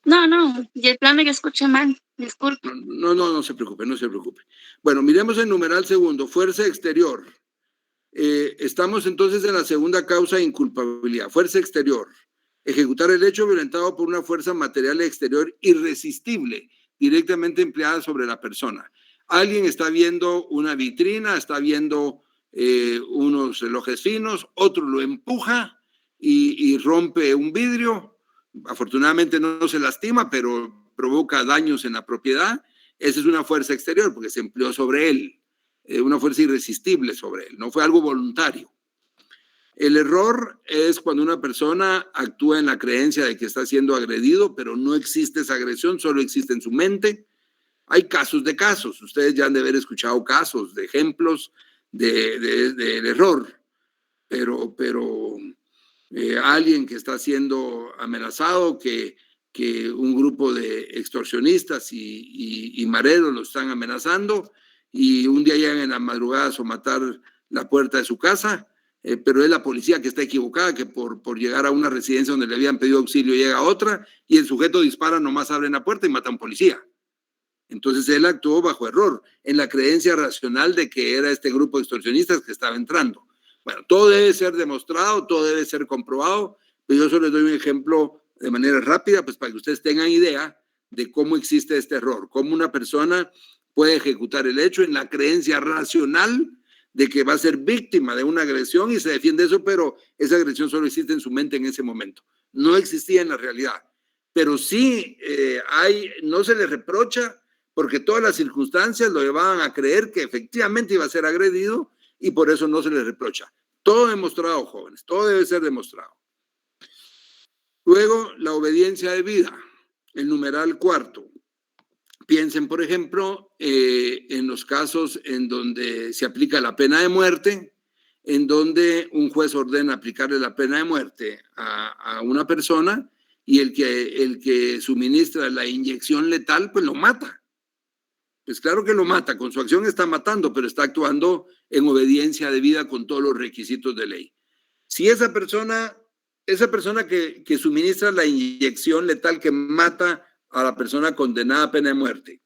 No, y el plano que escuché mal, disculpe. No se preocupe, no se preocupe. Bueno, miremos el numeral segundo, fuerza exterior. Estamos entonces en la segunda causa de inculpabilidad, fuerza exterior. Ejecutar el hecho violentado por una fuerza material exterior irresistible, directamente empleada sobre la persona. Alguien está viendo una vitrina, está viendo unos relojes finos, otro lo empuja y rompe un vidrio. Afortunadamente no se lastima, pero provoca daños en la propiedad. Esa es una fuerza exterior porque se empleó sobre él, una fuerza irresistible sobre él, no fue algo voluntario. El error es cuando una persona actúa en la creencia de que está siendo agredido, pero no existe esa agresión, solo existe en su mente. Hay casos de casos, ustedes ya han de haber escuchado casos de ejemplos del error, pero alguien que está siendo amenazado, que un grupo de extorsionistas y mareros lo están amenazando, y un día llegan en la madrugada a matar la puerta de su casa, pero es la policía que está equivocada, que por llegar a una residencia donde le habían pedido auxilio llega a otra, y el sujeto dispara, nomás abren la puerta y mata a un policía. Entonces él actuó bajo error, en la creencia racional de que era este grupo de extorsionistas que estaba entrando. Bueno, todo debe ser demostrado, todo debe ser comprobado, pero yo solo les doy un ejemplo de manera rápida, pues para que ustedes tengan idea de cómo existe este error, cómo una persona puede ejecutar el hecho en la creencia racional de que va a ser víctima de una agresión y se defiende eso, pero esa agresión solo existe en su mente en ese momento. No existía en la realidad. Pero sí no se le reprocha porque todas las circunstancias lo llevaban a creer que efectivamente iba a ser agredido y por eso no se le reprocha. Todo demostrado, jóvenes, todo debe ser demostrado. Luego, la obediencia debida, el numeral cuarto. Piensen, por ejemplo, en los casos en donde se aplica la pena de muerte, en donde un juez ordena aplicarle la pena de muerte a una persona y el que suministra la inyección letal, pues lo mata. Pues claro que lo mata, con su acción está matando, pero está actuando en obediencia debida con todos los requisitos de ley. Si esa persona que suministra la inyección letal que mata a la persona condenada a pena de muerte,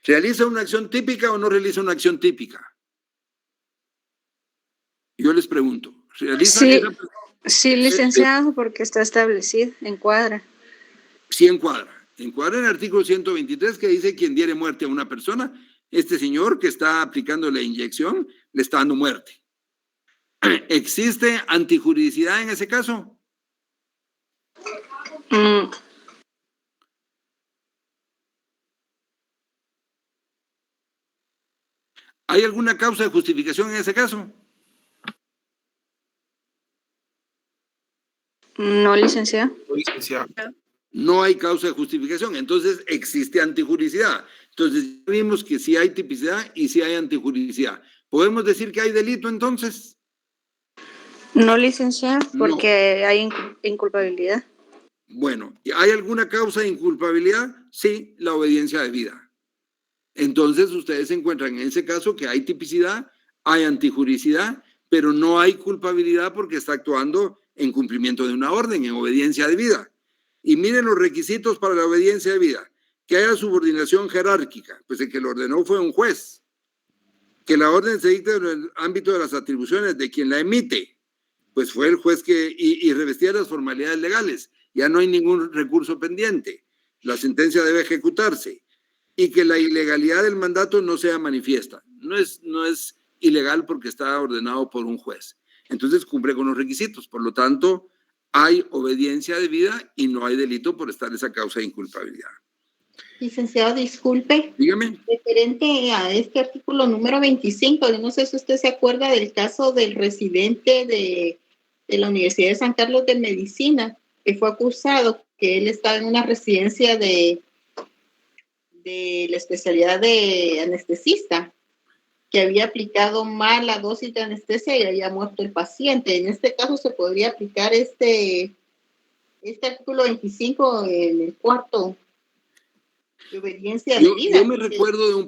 ¿realiza una acción típica o no realiza una acción típica? Yo les pregunto, ¿realiza? Sí, licenciado, porque está establecido, encuadra. Sí, encuadra en el artículo 123 que dice quien diere muerte a una persona, este señor que está aplicando la inyección le está dando muerte. ¿Existe antijuridicidad en ese caso? ¿Hay alguna causa de justificación en ese caso? No, licenciado. No hay causa de justificación, entonces existe antijuridicidad. Entonces vimos que sí hay tipicidad y sí hay antijuridicidad. ¿Podemos decir que hay delito entonces? No, licenciado, porque hay inculpabilidad. Bueno, ¿hay alguna causa de inculpabilidad? Sí, la obediencia debida. Entonces ustedes encuentran en ese caso que hay tipicidad, hay antijuridicidad, pero no hay culpabilidad porque está actuando en cumplimiento de una orden, en obediencia debida. Y miren los requisitos para la obediencia debida. Que haya subordinación jerárquica, pues el que lo ordenó fue un juez. Que la orden se dicte en el ámbito de las atribuciones de quien la emite, pues fue el juez y revestía las formalidades legales. Ya no hay ningún recurso pendiente. La sentencia debe ejecutarse. Y que la ilegalidad del mandato no sea manifiesta. No es ilegal porque está ordenado por un juez. Entonces cumple con los requisitos. Por lo tanto, hay obediencia debida y no hay delito por estar esa causa de inculpabilidad. Licenciado, disculpe. Dígame. Referente a este artículo número 25, no sé si usted se acuerda del caso del residente de la Universidad de San Carlos de Medicina, que fue acusado que él estaba en una residencia de de la especialidad de anestesista, que había aplicado mal la dosis de anestesia y había muerto el paciente. En este caso se podría aplicar este artículo 25 en el cuarto de obediencia de vida. Yo me recuerdo de un...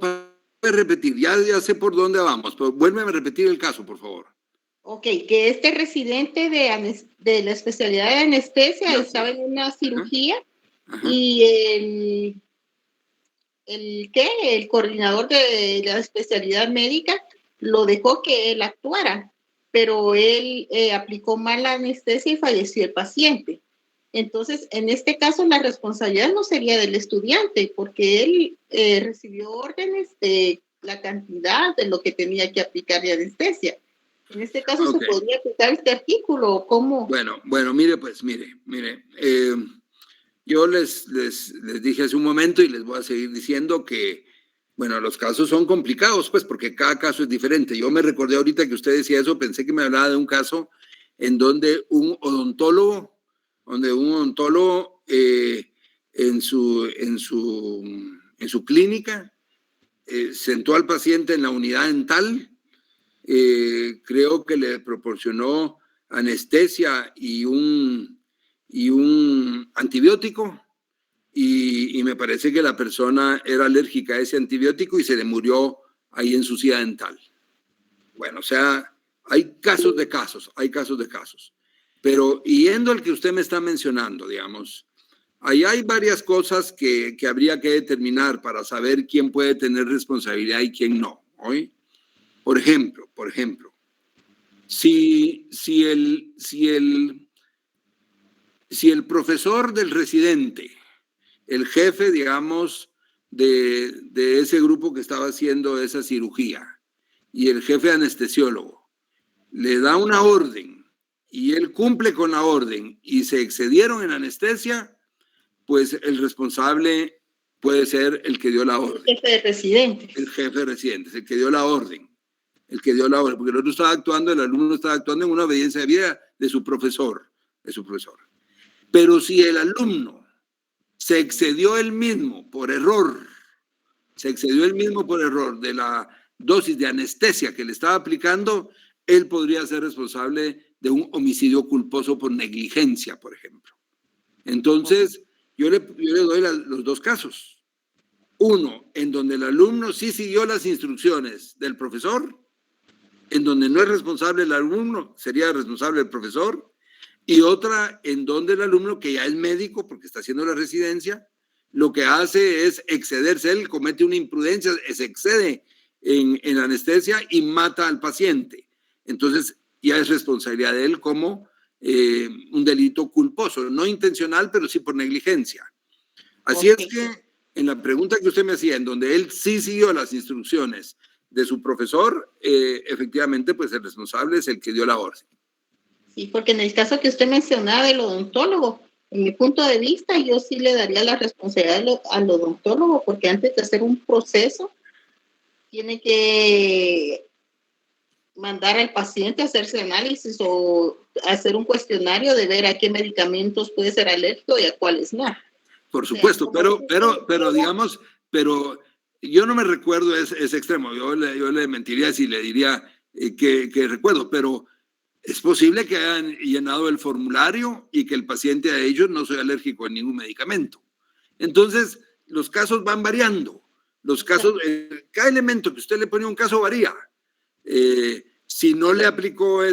repetir, ya sé por dónde vamos, pero vuélveme a repetir el caso, por favor. Ok, que este residente de la especialidad de anestesia estaba en una cirugía. Ajá. Y el coordinador de la especialidad médica lo dejó que él actuara, pero él aplicó mal la anestesia y falleció el paciente. Entonces, en este caso, la responsabilidad no sería del estudiante, porque él recibió órdenes de la cantidad de lo que tenía que aplicar de anestesia. En este caso, ¿se podría aplicar este artículo? ¿Cómo? Bueno, mire, yo les dije hace un momento y les voy a seguir diciendo que, bueno, los casos son complicados, pues, porque cada caso es diferente. Yo me recordé ahorita que usted decía eso, pensé que me hablaba de un caso en donde un odontólogo en su clínica sentó al paciente en la unidad dental, creo que le proporcionó anestesia y un antibiótico, y me parece que la persona era alérgica a ese antibiótico y se le murió ahí en su silla dental. Bueno, o sea, hay casos de casos. Pero yendo al que usted me está mencionando, digamos, ahí hay varias cosas que habría que determinar para saber quién puede tener responsabilidad y quién no. ¿Oye? Por ejemplo, si el profesor del residente, el jefe, digamos, de ese grupo que estaba haciendo esa cirugía, y el jefe anestesiólogo le da una orden y él cumple con la orden y se excedieron en anestesia, pues el responsable puede ser el que dio la orden. El jefe de residentes. El jefe de residentes, el que dio la orden. Porque el alumno estaba actuando en una obediencia de vida de su profesor. Pero si el alumno se excedió él mismo por error de la dosis de anestesia que le estaba aplicando, él podría ser responsable de un homicidio culposo por negligencia, por ejemplo. Entonces, yo le doy los dos casos. Uno, en donde el alumno sí siguió las instrucciones del profesor, en donde no es responsable el alumno, sería responsable el profesor. Y otra, en donde el alumno, que ya es médico porque está haciendo la residencia, lo que hace es excederse, él comete una imprudencia, se excede en anestesia y mata al paciente. Entonces, ya es responsabilidad de él como un delito culposo, no intencional, pero sí por negligencia. Así es que, en la pregunta que usted me hacía, en donde él sí siguió las instrucciones de su profesor, efectivamente, pues el responsable es el que dio la orden. Sí, porque en el caso que usted mencionaba del odontólogo, en mi punto de vista, yo sí le daría la responsabilidad al odontólogo, porque antes de hacer un proceso, tiene que mandar al paciente a hacerse análisis o hacer un cuestionario de ver a qué medicamentos puede ser alérgico y a cuáles no. Por supuesto, pero digamos, yo no me recuerdo ese extremo. Yo le mentiría si le diría que recuerdo, pero es posible que hayan llenado el formulario y que el paciente a ellos no sea alérgico a ningún medicamento. Entonces, los casos van variando. Los casos, cada elemento que usted le pone un caso varía. Si no le aplicó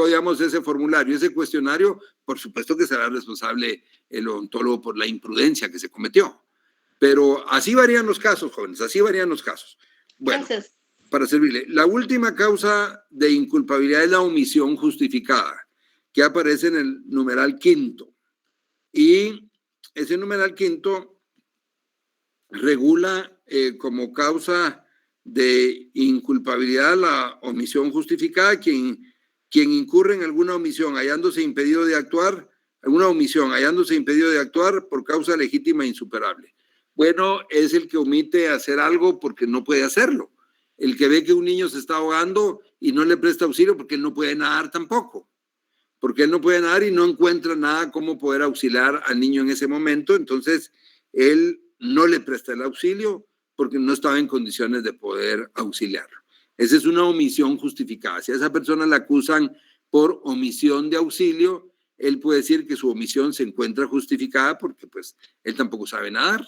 digamos, ese formulario, ese cuestionario, por supuesto que será responsable el odontólogo por la imprudencia que se cometió. Pero así varían los casos, jóvenes, así varían los casos. Bueno, gracias. Para servirle, la última causa de inculpabilidad es la omisión justificada, que aparece en el numeral quinto. Y ese numeral quinto regula como causa de inculpabilidad la omisión justificada, quien incurre en alguna omisión hallándose impedido de actuar, por causa legítima e insuperable. Bueno, es el que omite hacer algo porque no puede hacerlo. El que ve que un niño se está ahogando y no le presta auxilio porque él no puede nadar tampoco. Porque él no puede nadar y no encuentra nada cómo poder auxiliar al niño en ese momento. Entonces, él no le presta el auxilio porque no estaba en condiciones de poder auxiliarlo. Esa es una omisión justificada. Si a esa persona la acusan por omisión de auxilio, él puede decir que su omisión se encuentra justificada porque pues él tampoco sabe nadar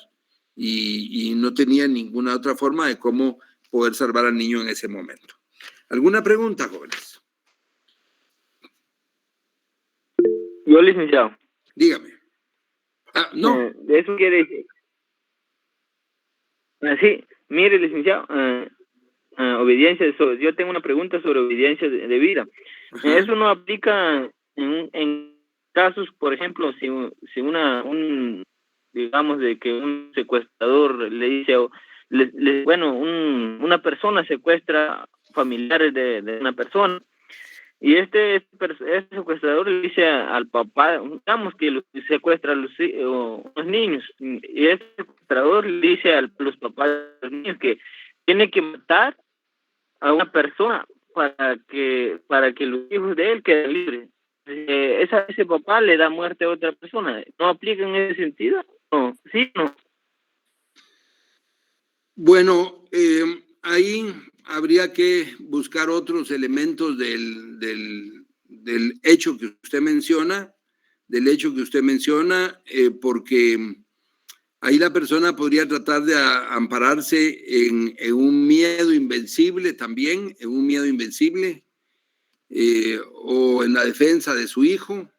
y no tenía ninguna otra forma de cómo poder salvar al niño en ese momento. ¿Alguna pregunta, jóvenes? Yo, licenciado. Dígame. No. Eso quiere decir. Sí, mire, licenciado, obediencia, yo tengo una pregunta sobre obediencia de vida. Eso no aplica en casos, por ejemplo, si digamos de que un secuestrador le dice, una persona secuestra familiares de una persona y este secuestrador le dice al papá, digamos que secuestra a los niños, y este secuestrador le dice a los papás de los niños que tiene que matar a una persona para que los hijos de él queden libres. Ese papá le da muerte a otra persona. ¿No aplica en ese sentido? No, sí, no. Bueno, ahí habría que buscar otros elementos del hecho que usted menciona, porque ahí la persona podría tratar de ampararse en un miedo invencible también, o en la defensa de su hijo,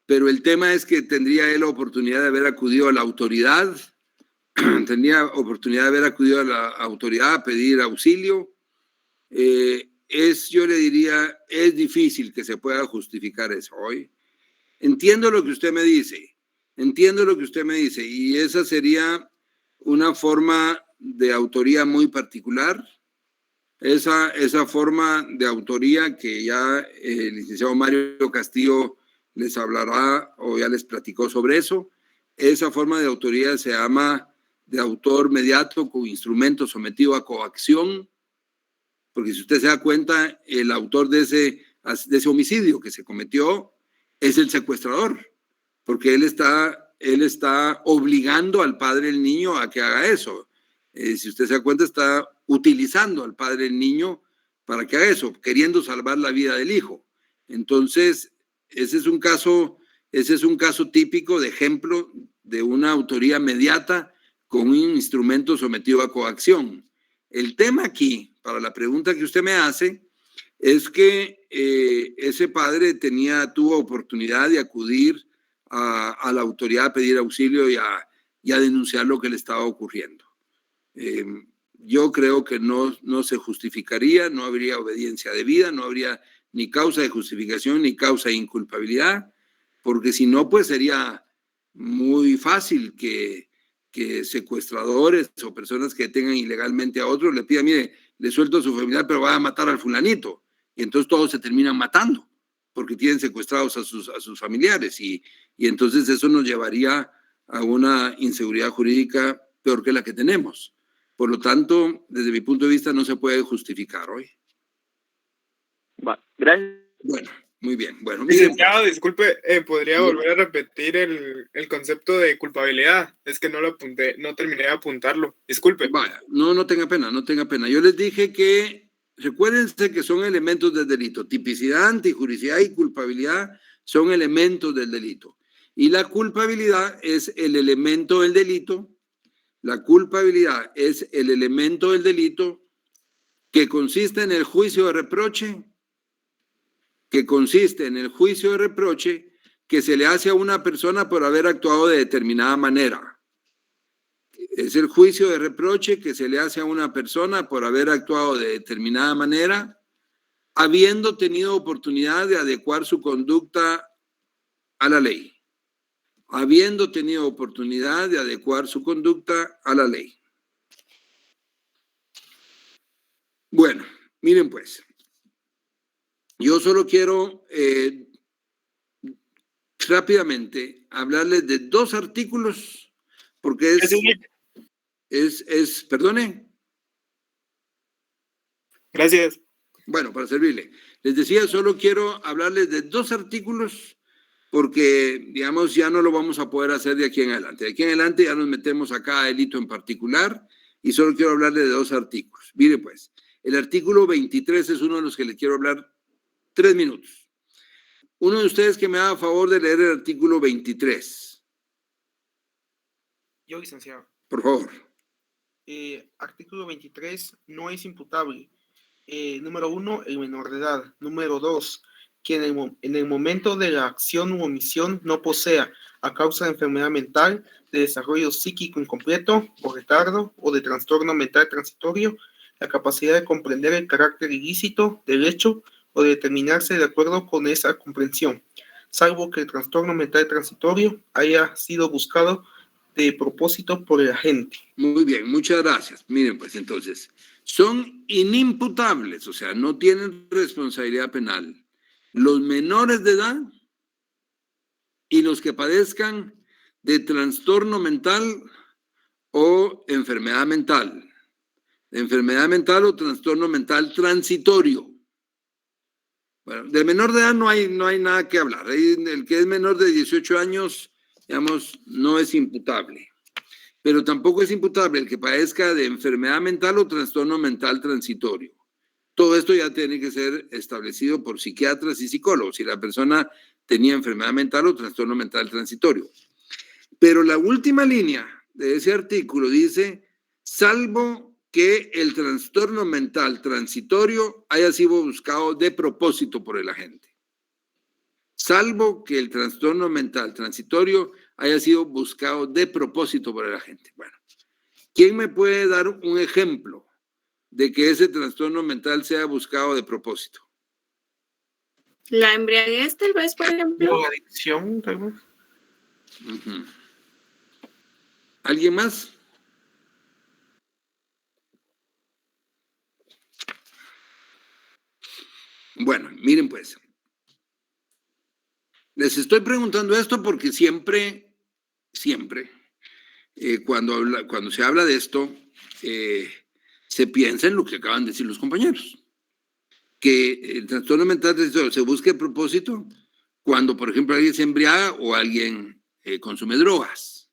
pero el tema es que tendría él la oportunidad de haber acudido a la autoridad, a pedir auxilio. Yo le diría, es difícil que se pueda justificar eso hoy. Entiendo lo que usted me dice, y esa sería una forma de autoría muy particular, esa forma de autoría que ya el licenciado Mario Castillo les hablará o ya les platicó sobre eso. Esa forma de autoría se llama de autor mediato con instrumento sometido a coacción, porque si usted se da cuenta, el autor de ese homicidio que se cometió es el secuestrador, porque él está obligando al padre del niño a que haga eso. Si usted se da cuenta, está utilizando al padre del niño para que haga eso, queriendo salvar la vida del hijo. Entonces, ese es un caso típico de ejemplo de una autoría mediata con un instrumento sometido a coacción. El tema aquí, para la pregunta que usted me hace, es que ese padre tuvo oportunidad de acudir a la autoridad a pedir auxilio y a denunciar lo que le estaba ocurriendo. Yo creo que no se justificaría, no habría obediencia debida, no habría ni causa de justificación ni causa de inculpabilidad, porque si no, pues sería muy fácil que secuestradores o personas que detengan ilegalmente a otros le pidan, mire, le suelto a su familiar, pero va a matar al fulanito. Y entonces todos se terminan matando porque tienen secuestrados a sus familiares. Y entonces eso nos llevaría a una inseguridad jurídica peor que la que tenemos. Por lo tanto, desde mi punto de vista, no se puede justificar hoy. Gracias. Bueno, muy bien. Bueno, licenciado, disculpe, ¿podría volver a repetir el concepto de culpabilidad? Es que no lo apunté, no terminé de apuntarlo. Disculpe. Vaya, no tenga pena. Yo les dije que, recuérdense que son elementos del delito. Tipicidad, antijuricidad y culpabilidad son elementos del delito. Y la culpabilidad es el elemento del delito. La culpabilidad es el elemento del delito que consiste en el juicio de reproche, que se le hace a una persona por haber actuado de determinada manera. Es el juicio de reproche que se le hace a una persona por haber actuado de determinada manera, habiendo tenido oportunidad de adecuar su conducta a la ley. Bueno, miren pues, yo solo quiero rápidamente hablarles de dos artículos, porque perdone. Gracias. Bueno, para servirle. Les decía, solo quiero hablarles de dos artículos porque, digamos, ya no lo vamos a poder hacer de aquí en adelante. De aquí en adelante ya nos metemos a cada delito en particular y solo quiero hablarle de 2 artículos. Mire, pues, el artículo 23 es uno de los que le quiero hablar 3 minutos. Uno de ustedes que me haga favor de leer el artículo 23. Yo, licenciado. Por favor. Artículo 23, no es imputable. Número 1, el menor de edad. Número 2, que en el momento de la acción u omisión no posea, a causa de enfermedad mental, de desarrollo psíquico incompleto o retardo o de trastorno mental transitorio, la capacidad de comprender el carácter ilícito del hecho o de determinarse de acuerdo con esa comprensión, salvo que el trastorno mental transitorio haya sido buscado de propósito por el agente. Muy bien, muchas gracias. Miren, pues entonces, son inimputables, o sea, no tienen responsabilidad penal los menores de edad y los que padezcan de trastorno mental o enfermedad mental o trastorno mental transitorio. Bueno, del menor de edad no hay nada que hablar. El que es menor de 18 años, digamos, no es imputable. Pero tampoco es imputable el que padezca de enfermedad mental o trastorno mental transitorio. Todo esto ya tiene que ser establecido por psiquiatras y psicólogos, si la persona tenía enfermedad mental o trastorno mental transitorio. Pero la última línea de ese artículo dice, salvo que el trastorno mental transitorio haya sido buscado de propósito por el agente. Salvo que el trastorno mental transitorio haya sido buscado de propósito por el agente. Bueno, ¿quién me puede dar un ejemplo de que ese trastorno mental sea buscado de propósito? La embriaguez, tal vez, por ejemplo. La adicción, tal vez. Uh-huh. ¿Alguien más? Bueno, miren pues. Les estoy preguntando esto porque siempre, cuando se habla de esto, se piensa en lo que acaban de decir los compañeros. Que el trastorno mental se busque a propósito cuando, por ejemplo, alguien se embriaga o alguien consume drogas.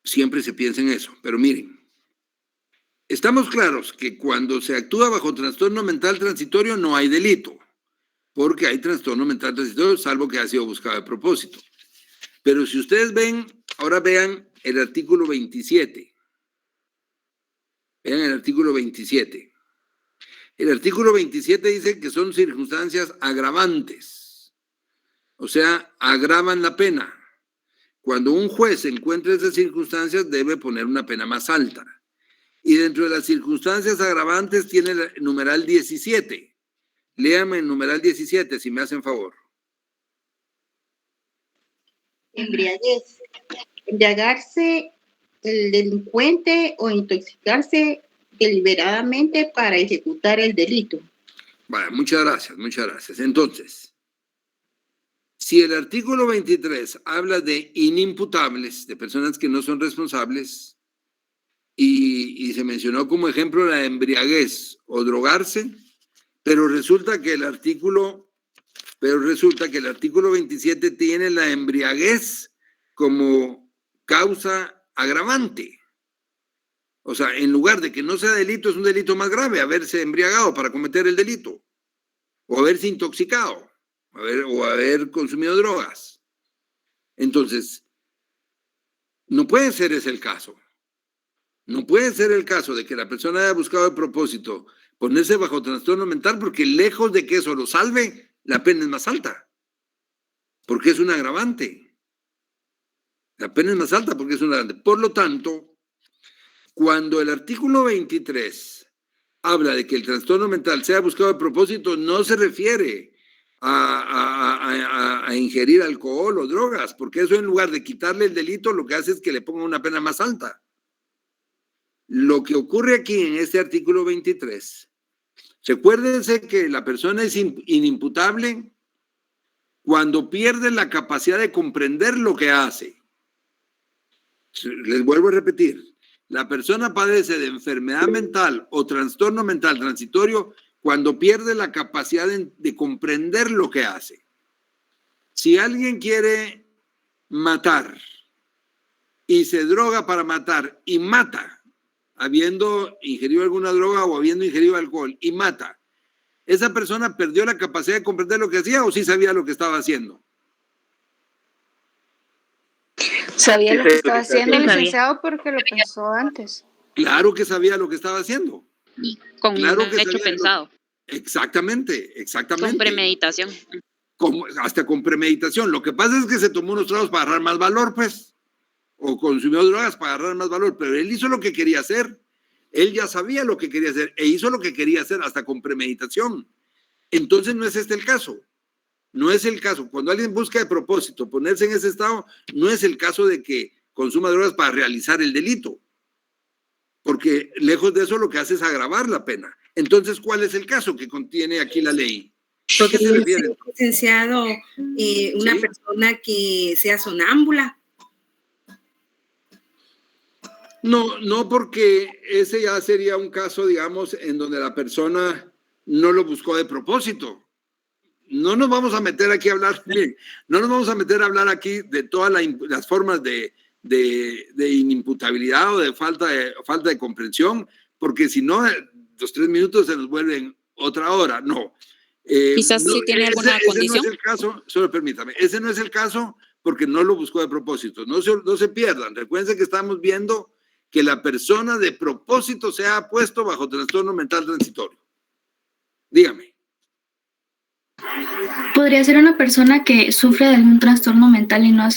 Siempre se piensa en eso. Pero miren, estamos claros que cuando se actúa bajo trastorno mental transitorio no hay delito, porque hay trastorno mental transitorio, salvo que haya sido buscado a propósito. Pero si ustedes ven, ahora vean el artículo 27. Vean el artículo 27. El artículo 27 dice que son circunstancias agravantes, o sea, agravan la pena. Cuando un juez encuentra esas circunstancias, debe poner una pena más alta. Y dentro de las circunstancias agravantes tiene el numeral 17. Léame el numeral 17, si me hacen favor. Embriaguez. Embriagarse el delincuente o intoxicarse deliberadamente para ejecutar el delito. Vale, muchas gracias. Entonces, si el artículo 23 habla de inimputables, de personas que no son responsables, y se mencionó como ejemplo la embriaguez o drogarse, pero resulta que el artículo 27 tiene la embriaguez como causa agravante. O sea, en lugar de que no sea delito, es un delito más grave, haberse embriagado para cometer el delito, o haberse intoxicado, o haber consumido drogas. Entonces, no puede ser ese el caso. No puede ser el caso de que la persona haya buscado de propósito ponerse bajo trastorno mental, porque lejos de que eso lo salve, la pena es más alta, porque es un agravante. La pena es más alta porque es un agravante. Por lo tanto, cuando el artículo 23 habla de que el trastorno mental sea buscado de propósito, no se refiere a ingerir alcohol o drogas, porque eso en lugar de quitarle el delito, lo que hace es que le ponga una pena más alta. Lo que ocurre aquí en este artículo 23, recuérdense que la persona es inimputable cuando pierde la capacidad de comprender lo que hace. Les vuelvo a repetir, la persona padece de enfermedad mental o trastorno mental transitorio cuando pierde la capacidad de comprender lo que hace. Si alguien quiere matar y se droga para matar y mata, habiendo ingerido alguna droga o habiendo ingerido alcohol y mata, ¿esa persona perdió la capacidad de comprender lo que hacía o sí sabía lo que estaba haciendo? Sabía lo que estaba haciendo el Sabía. licenciado porque lo pensó antes. Claro que sabía lo que estaba haciendo. Y con Claro un que hecho sabía pensado, Exactamente, exactamente. con premeditación. Hasta con premeditación. Lo que pasa es que se tomó unos tragos para agarrar más valor, pues, o consumió drogas para agarrar más valor, pero él hizo lo que quería hacer. Él ya sabía lo que quería hacer e hizo lo que quería hacer hasta con premeditación. Entonces no es este el caso. No es el caso. Cuando alguien busca de propósito ponerse en ese estado, no es el caso de que consuma drogas para realizar el delito. Porque lejos de eso lo que hace es agravar la pena. Entonces, ¿cuál es el caso que contiene aquí la ley? ¿A qué se refiere? Licenciado, una ¿Sí? persona que sea sonámbula. No, porque ese ya sería un caso, digamos, en donde la persona no lo buscó de propósito. No nos vamos a meter aquí a hablar, miren, no nos vamos a meter a hablar aquí de todas las formas de inimputabilidad o de falta de comprensión, porque si no, los 3 minutos se nos vuelven otra hora. No. Quizás sí tiene alguna condición. Ese no es el caso, solo permítame, ese no es el caso porque no lo buscó de propósito. No se pierdan. Recuerden que estamos viendo que la persona de propósito se ha puesto bajo trastorno mental transitorio. Dígame. ¿Podría ser una persona que sufre de algún trastorno mental y no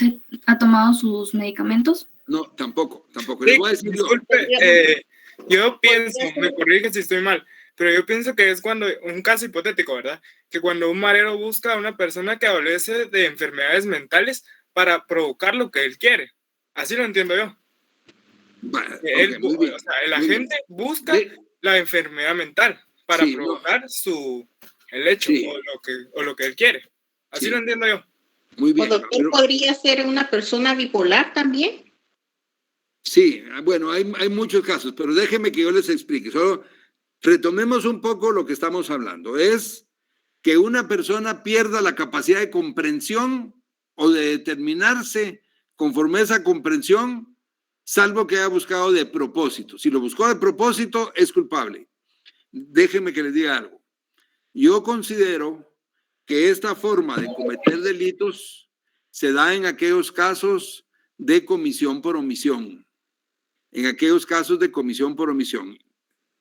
ha tomado sus medicamentos? No, tampoco. Sí, Les voy a decir disculpe, yo pienso, me corrige si estoy mal, pero yo pienso que es cuando, un caso hipotético, ¿verdad? Que cuando un marero busca a una persona que adolece de enfermedades mentales para provocar lo que él quiere. Así lo entiendo yo. O sea, el agente busca la enfermedad mental para provocar el hecho o lo que él quiere. Así lo entiendo yo. Muy bien. ¿O doctor podría ser una persona bipolar también? Sí, bueno, hay muchos casos, pero déjenme que yo les explique. Solo retomemos un poco lo que estamos hablando. Es que una persona pierda la capacidad de comprensión o de determinarse conforme a esa comprensión, salvo que haya buscado de propósito. Si lo buscó de propósito, es culpable. Déjenme que les diga algo. Yo considero que esta forma de cometer delitos se da en aquellos casos de comisión por omisión. En aquellos casos de comisión por omisión.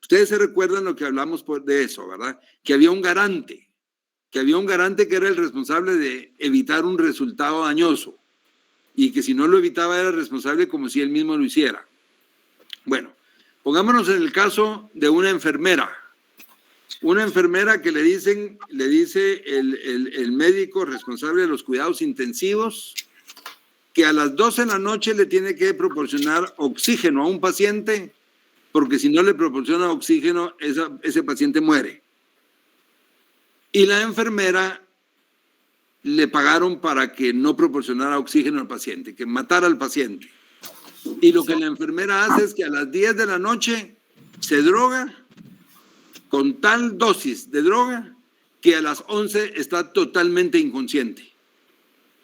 Ustedes se recuerdan lo que hablamos de eso, ¿verdad? Que había un garante que era el responsable de evitar un resultado dañoso y que si no lo evitaba era responsable como si él mismo lo hiciera. Bueno, pongámonos en el caso de una enfermera que le dice el médico responsable de los cuidados intensivos que a las 12 de la noche le tiene que proporcionar oxígeno a un paciente, porque si no le proporciona oxígeno, ese paciente muere. Y la enfermera le pagaron para que no proporcionara oxígeno al paciente, que matara al paciente. Y lo que la enfermera hace es que a las 10 de la noche se droga con tal dosis de droga que a las 11 está totalmente inconsciente.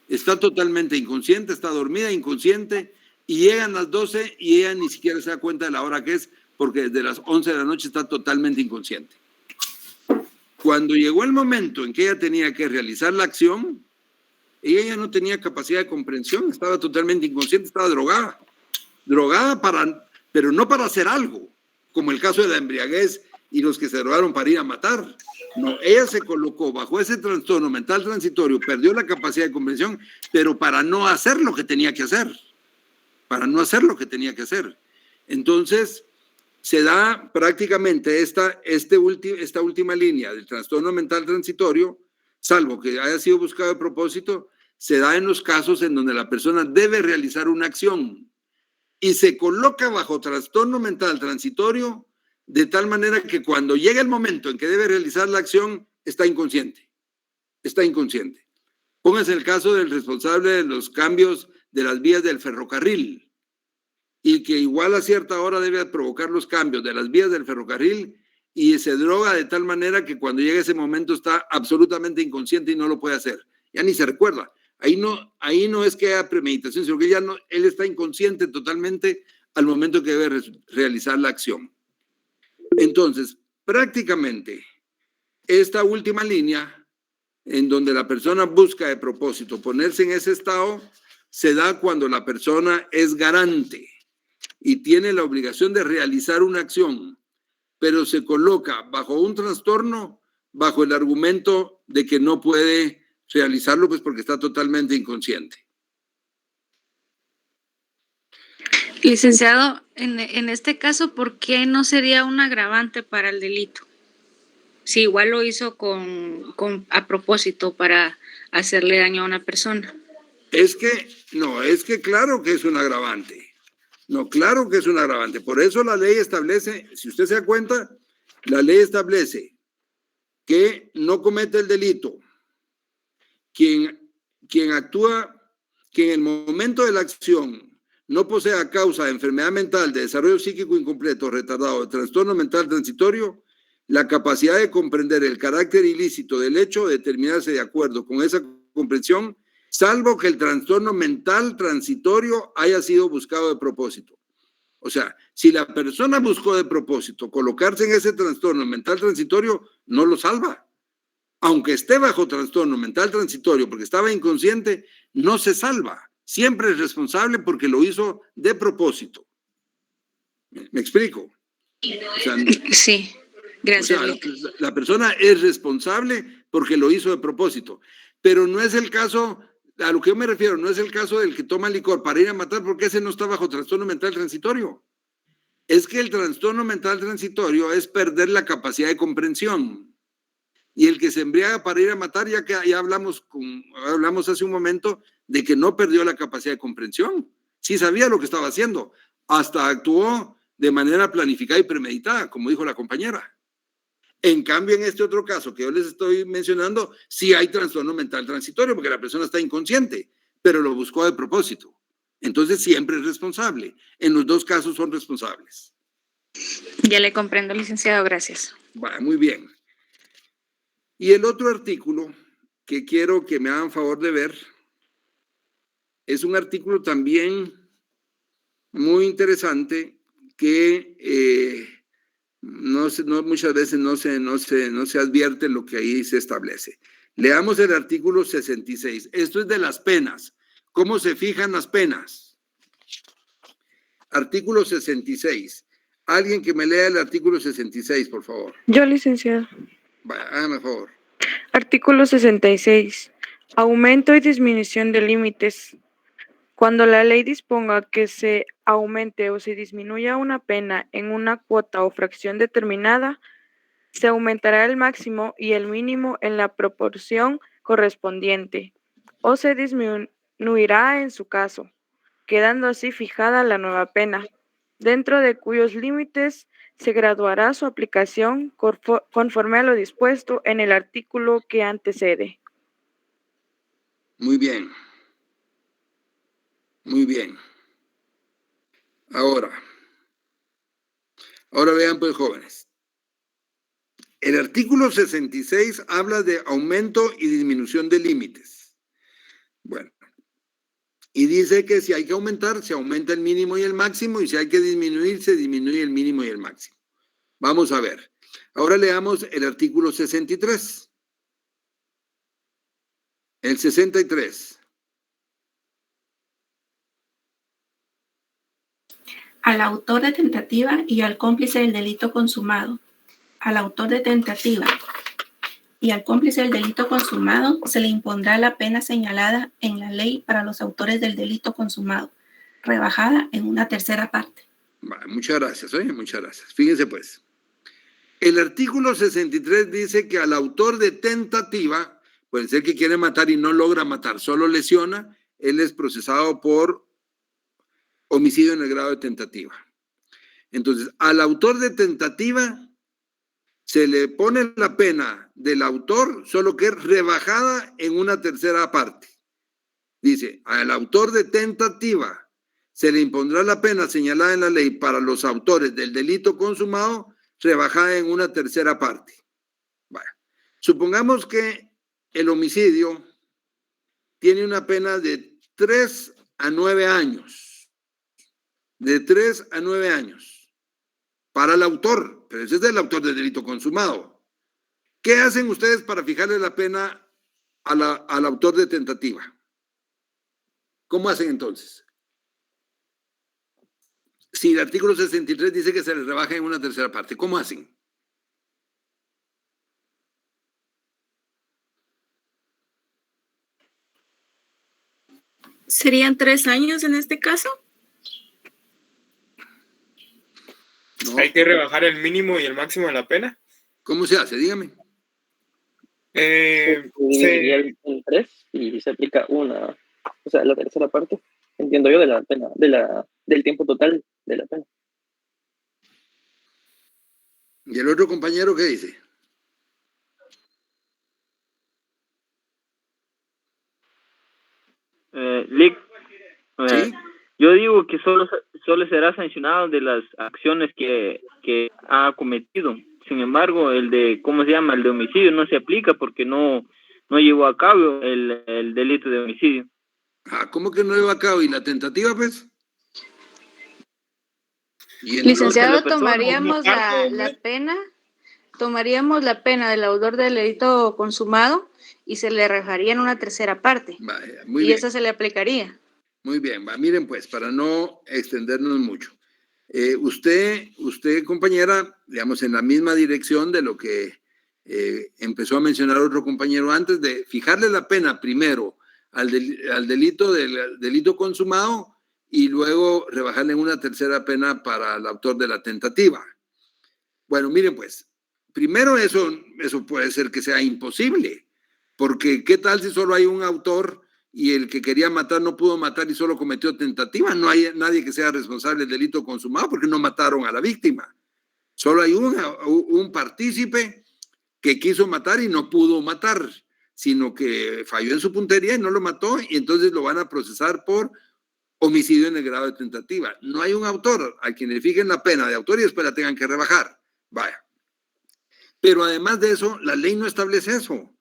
Está totalmente inconsciente, está dormida, inconsciente, y llegan las 12 y ella ni siquiera se da cuenta de la hora que es, porque desde las 11 de la noche está totalmente inconsciente. Cuando llegó el momento en que ella tenía que realizar la acción, ella ya no tenía capacidad de comprensión, estaba totalmente inconsciente, estaba drogada. Drogada pero no para hacer algo, como el caso de la embriaguez y los que se drogaron para ir a matar. No, ella se colocó bajo ese trastorno mental transitorio, perdió la capacidad de comprensión, pero para no hacer lo que tenía que hacer. Para no hacer lo que tenía que hacer. Entonces, se da prácticamente esta última línea del trastorno mental transitorio, salvo que haya sido buscado a propósito, se da en los casos en donde la persona debe realizar una acción y se coloca bajo trastorno mental transitorio de tal manera que cuando llega el momento en que debe realizar la acción, está inconsciente. Está inconsciente. Pónganse el caso del responsable de los cambios de las vías del ferrocarril y que igual a cierta hora debe provocar los cambios de las vías del ferrocarril y se droga de tal manera que cuando llega ese momento está absolutamente inconsciente y no lo puede hacer. Ya ni se recuerda. Ahí no es que haya premeditación, sino que él está inconsciente totalmente al momento que debe realizar la acción. Entonces, prácticamente, esta última línea, en donde la persona busca de propósito ponerse en ese estado, se da cuando la persona es garante y tiene la obligación de realizar una acción, pero se coloca bajo un trastorno, bajo el argumento de que no puede realizarlo, pues porque está totalmente inconsciente. Licenciado, en este caso, ¿por qué no sería un agravante para el delito? Si igual lo hizo a propósito para hacerle daño a una persona. Es que claro que es un agravante. No, claro que es un agravante. Por eso la ley establece, si usted se da cuenta, la ley establece que no comete el delito quien actúa, que en el momento de la acción no posea a causa de enfermedad mental, de desarrollo psíquico incompleto, retardado, de trastorno mental transitorio, la capacidad de comprender el carácter ilícito del hecho, determinarse de acuerdo con esa comprensión, salvo que el trastorno mental transitorio haya sido buscado de propósito. O sea, si la persona buscó de propósito colocarse en ese trastorno mental transitorio, no lo salva. Aunque esté bajo trastorno mental transitorio porque estaba inconsciente, no se salva. Siempre es responsable porque lo hizo de propósito. ¿Me explico? O sea, sí, gracias. O sea, la persona es responsable porque lo hizo de propósito. Pero no es el caso, a lo que yo me refiero, no es el caso del que toma licor para ir a matar porque ese no está bajo trastorno mental transitorio. Es que el trastorno mental transitorio es perder la capacidad de comprensión. Y el que se embriaga para ir a matar, ya hablamos hace un momento de que no perdió la capacidad de comprensión. Sí sabía lo que estaba haciendo. Hasta actuó de manera planificada y premeditada, como dijo la compañera. En cambio, en este otro caso que yo les estoy mencionando, sí hay trastorno mental transitorio porque la persona está inconsciente, pero lo buscó de propósito. Entonces siempre es responsable. En los dos casos son responsables. Ya le comprendo, licenciado, gracias. Bueno, muy bien. Y el otro artículo que quiero que me hagan favor de ver es un artículo también muy interesante que muchas veces no se advierte lo que ahí se establece. Leamos el artículo 66. Esto es de las penas. ¿Cómo se fijan las penas? Artículo 66. Alguien que me lea el artículo 66, por favor. Yo, licenciado. Hágame favor. Artículo 66. Aumento y disminución de límites. Cuando la ley disponga que se aumente o se disminuya una pena en una cuota o fracción determinada, se aumentará el máximo y el mínimo en la proporción correspondiente, o se disminuirá en su caso, quedando así fijada la nueva pena, dentro de cuyos límites se graduará su aplicación conforme a lo dispuesto en el artículo que antecede. Muy bien. Muy bien. Ahora vean pues, jóvenes. El artículo 66 habla de aumento y disminución de límites. Bueno, y dice que si hay que aumentar, se aumenta el mínimo y el máximo, y si hay que disminuir, se disminuye el mínimo y el máximo. Vamos a ver. Ahora leamos el artículo 63. El 63. Al autor de tentativa y al cómplice del delito consumado. Al autor de tentativa y al cómplice del delito consumado se le impondrá la pena señalada en la ley para los autores del delito consumado, rebajada en una tercera parte. Muchas gracias, muchas gracias. Fíjense pues. El artículo 63 dice que al autor de tentativa, puede ser que quiere matar y no logra matar, solo lesiona, él es procesado por homicidio en el grado de tentativa. Entonces, al autor de tentativa se le pone la pena del autor, solo que es rebajada en una tercera parte. Dice, al autor de tentativa se le impondrá la pena señalada en la ley para los autores del delito consumado, rebajada en una tercera parte. Bueno, supongamos que el homicidio tiene una pena de 3 a 9 años. De 3 a 9 años. Para el autor, pero ese es el autor del delito consumado. ¿Qué hacen ustedes para fijarle la pena al autor de tentativa? ¿Cómo hacen entonces? Si el artículo 63 dice que se les rebaja en una tercera parte, ¿cómo hacen? ¿Serían 3 años en este caso? No. Hay que rebajar el mínimo y el máximo de la pena. ¿Cómo se hace? Dígame. Se dividiría en 3 y se aplica una, o sea, la tercera parte, entiendo yo, de la pena, del tiempo total de la pena. ¿Y el otro compañero qué dice? Lick, ¿Sí? yo digo que solo será sancionado de las acciones que ha cometido. Sin embargo, el de, ¿cómo se llama? El de homicidio no se aplica porque no llevó a cabo el delito de homicidio. ¿Cómo que no llevó a cabo? ¿Y la tentativa, pues? Licenciado, tomaríamos la pena del autor del delito consumado y se le rebajaría en una tercera parte. Vaya, y bien. esa se le aplicaría. Muy bien, miren pues, para no extendernos mucho. Usted, compañera, digamos, en la misma dirección de lo que empezó a mencionar otro compañero antes, de fijarle la pena primero al delito del delito consumado y luego rebajarle en una tercera pena para el autor de la tentativa. Bueno, miren pues, primero eso puede ser que sea imposible, porque ¿qué tal si solo hay un autor y el que quería matar no pudo matar y solo cometió tentativa? No hay nadie que sea responsable del delito consumado porque no mataron a la víctima. Solo hay un partícipe que quiso matar y no pudo matar, sino que falló en su puntería y no lo mató, y entonces lo van a procesar por homicidio en el grado de tentativa. No hay un autor a quien le fijen la pena de autor y después la tengan que rebajar. Vaya. Pero además de eso, la ley no establece eso.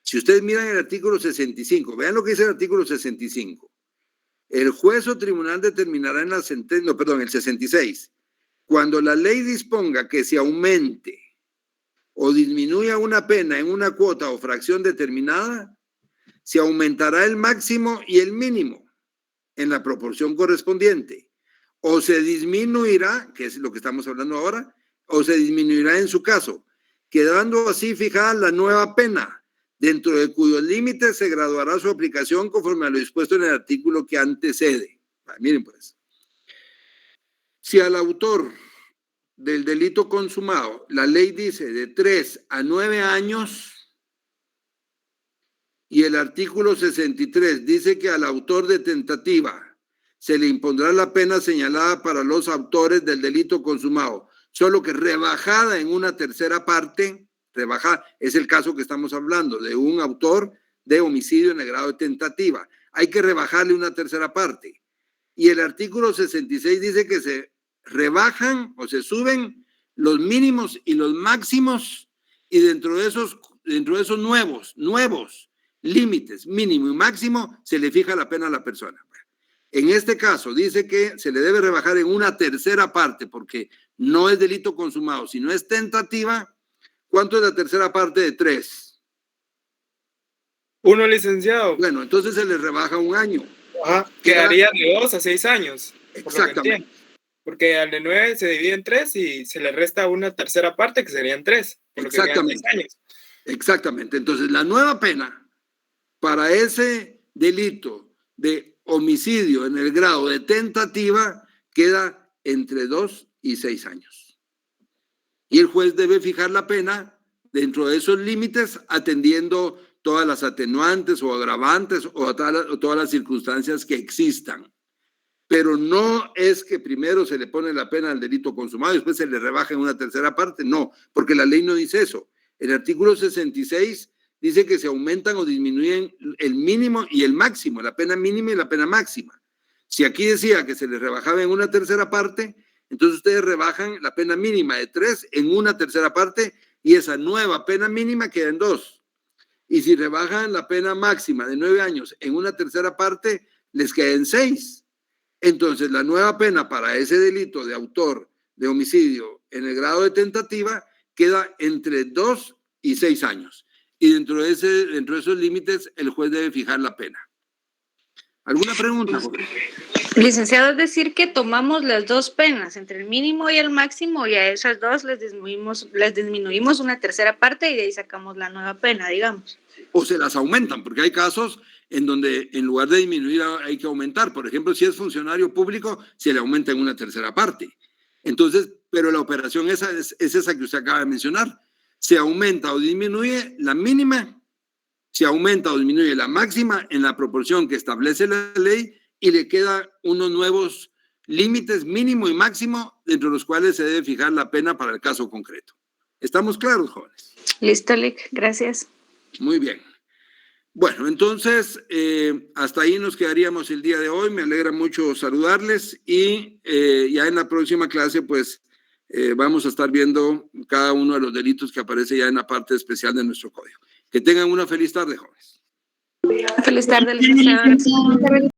Si ustedes miran el artículo 65, vean lo que dice el artículo 65. El juez o tribunal determinará en la sentencia, el 66, cuando la ley disponga que se aumente o disminuya una pena en una cuota o fracción determinada, se aumentará el máximo y el mínimo en la proporción correspondiente, o se disminuirá, que es lo que estamos hablando ahora, o se disminuirá en su caso, quedando así fijada la nueva pena, dentro de cuyos límites se graduará su aplicación conforme a lo dispuesto en el artículo que antecede. Miren pues, si al autor del delito consumado la ley dice de 3 a 9 años y el artículo 63 dice que al autor de tentativa se le impondrá la pena señalada para los autores del delito consumado, solo que rebajada en una tercera parte. Rebajada es el caso que estamos hablando, de un autor de homicidio en el grado de tentativa. Hay que rebajarle una tercera parte. Y el artículo 66 dice que se rebajan o se suben los mínimos y los máximos, y dentro de esos nuevos límites, mínimo y máximo, se le fija la pena a la persona. En este caso dice que se le debe rebajar en una tercera parte porque no es delito consumado, sino es tentativa. ¿Cuánto es la tercera parte de 3? 1, licenciado. Bueno, entonces se le rebaja 1 año. Ajá, quedaría de 2 a 6 años. Exactamente. Porque al de 9 se divide en 3 y se le resta una tercera parte que serían 3. Exactamente. Exactamente. Entonces, la nueva pena para ese delito de homicidio en el grado de tentativa queda entre 2 y 6 años. Y el juez debe fijar la pena dentro de esos límites, atendiendo todas las atenuantes o agravantes o todas las circunstancias que existan. Pero no es que primero se le pone la pena al delito consumado y después se le rebaja en una tercera parte. No, porque la ley no dice eso. El artículo 66 dice que se aumentan o disminuyen el mínimo y el máximo, la pena mínima y la pena máxima. Si aquí decía que se le rebajaba en una tercera parte, entonces ustedes rebajan la pena mínima de 3 en una tercera parte y esa nueva pena mínima queda en 2. Y si rebajan la pena máxima de 9 años en una tercera parte, les queden 6. Entonces, la nueva pena para ese delito de autor de homicidio en el grado de tentativa queda entre 2 y 6 años. Y dentro de esos límites, el juez debe fijar la pena. ¿Alguna pregunta, Jorge? Licenciado, es decir que tomamos las dos penas, entre el mínimo y el máximo, y a esas dos les disminuimos una tercera parte y de ahí sacamos la nueva pena, digamos. O se las aumentan, porque hay casos en donde en lugar de disminuir hay que aumentar. Por ejemplo, si es funcionario público, se le aumenta en una tercera parte. Entonces, pero la operación es esa que usted acaba de mencionar. Se aumenta o disminuye la mínima, se aumenta o disminuye la máxima en la proporción que establece la ley y le quedan unos nuevos límites mínimo y máximo dentro de los cuales se debe fijar la pena para el caso concreto. ¿Estamos claros, jóvenes? Listo, Lic. Gracias. Muy bien. Bueno, entonces, hasta ahí nos quedaríamos el día de hoy. Me alegra mucho saludarles y ya en la próxima clase, pues, vamos a estar viendo cada uno de los delitos que aparece ya en la parte especial de nuestro código. Que tengan una feliz tarde, jóvenes. Feliz tarde, licenciado.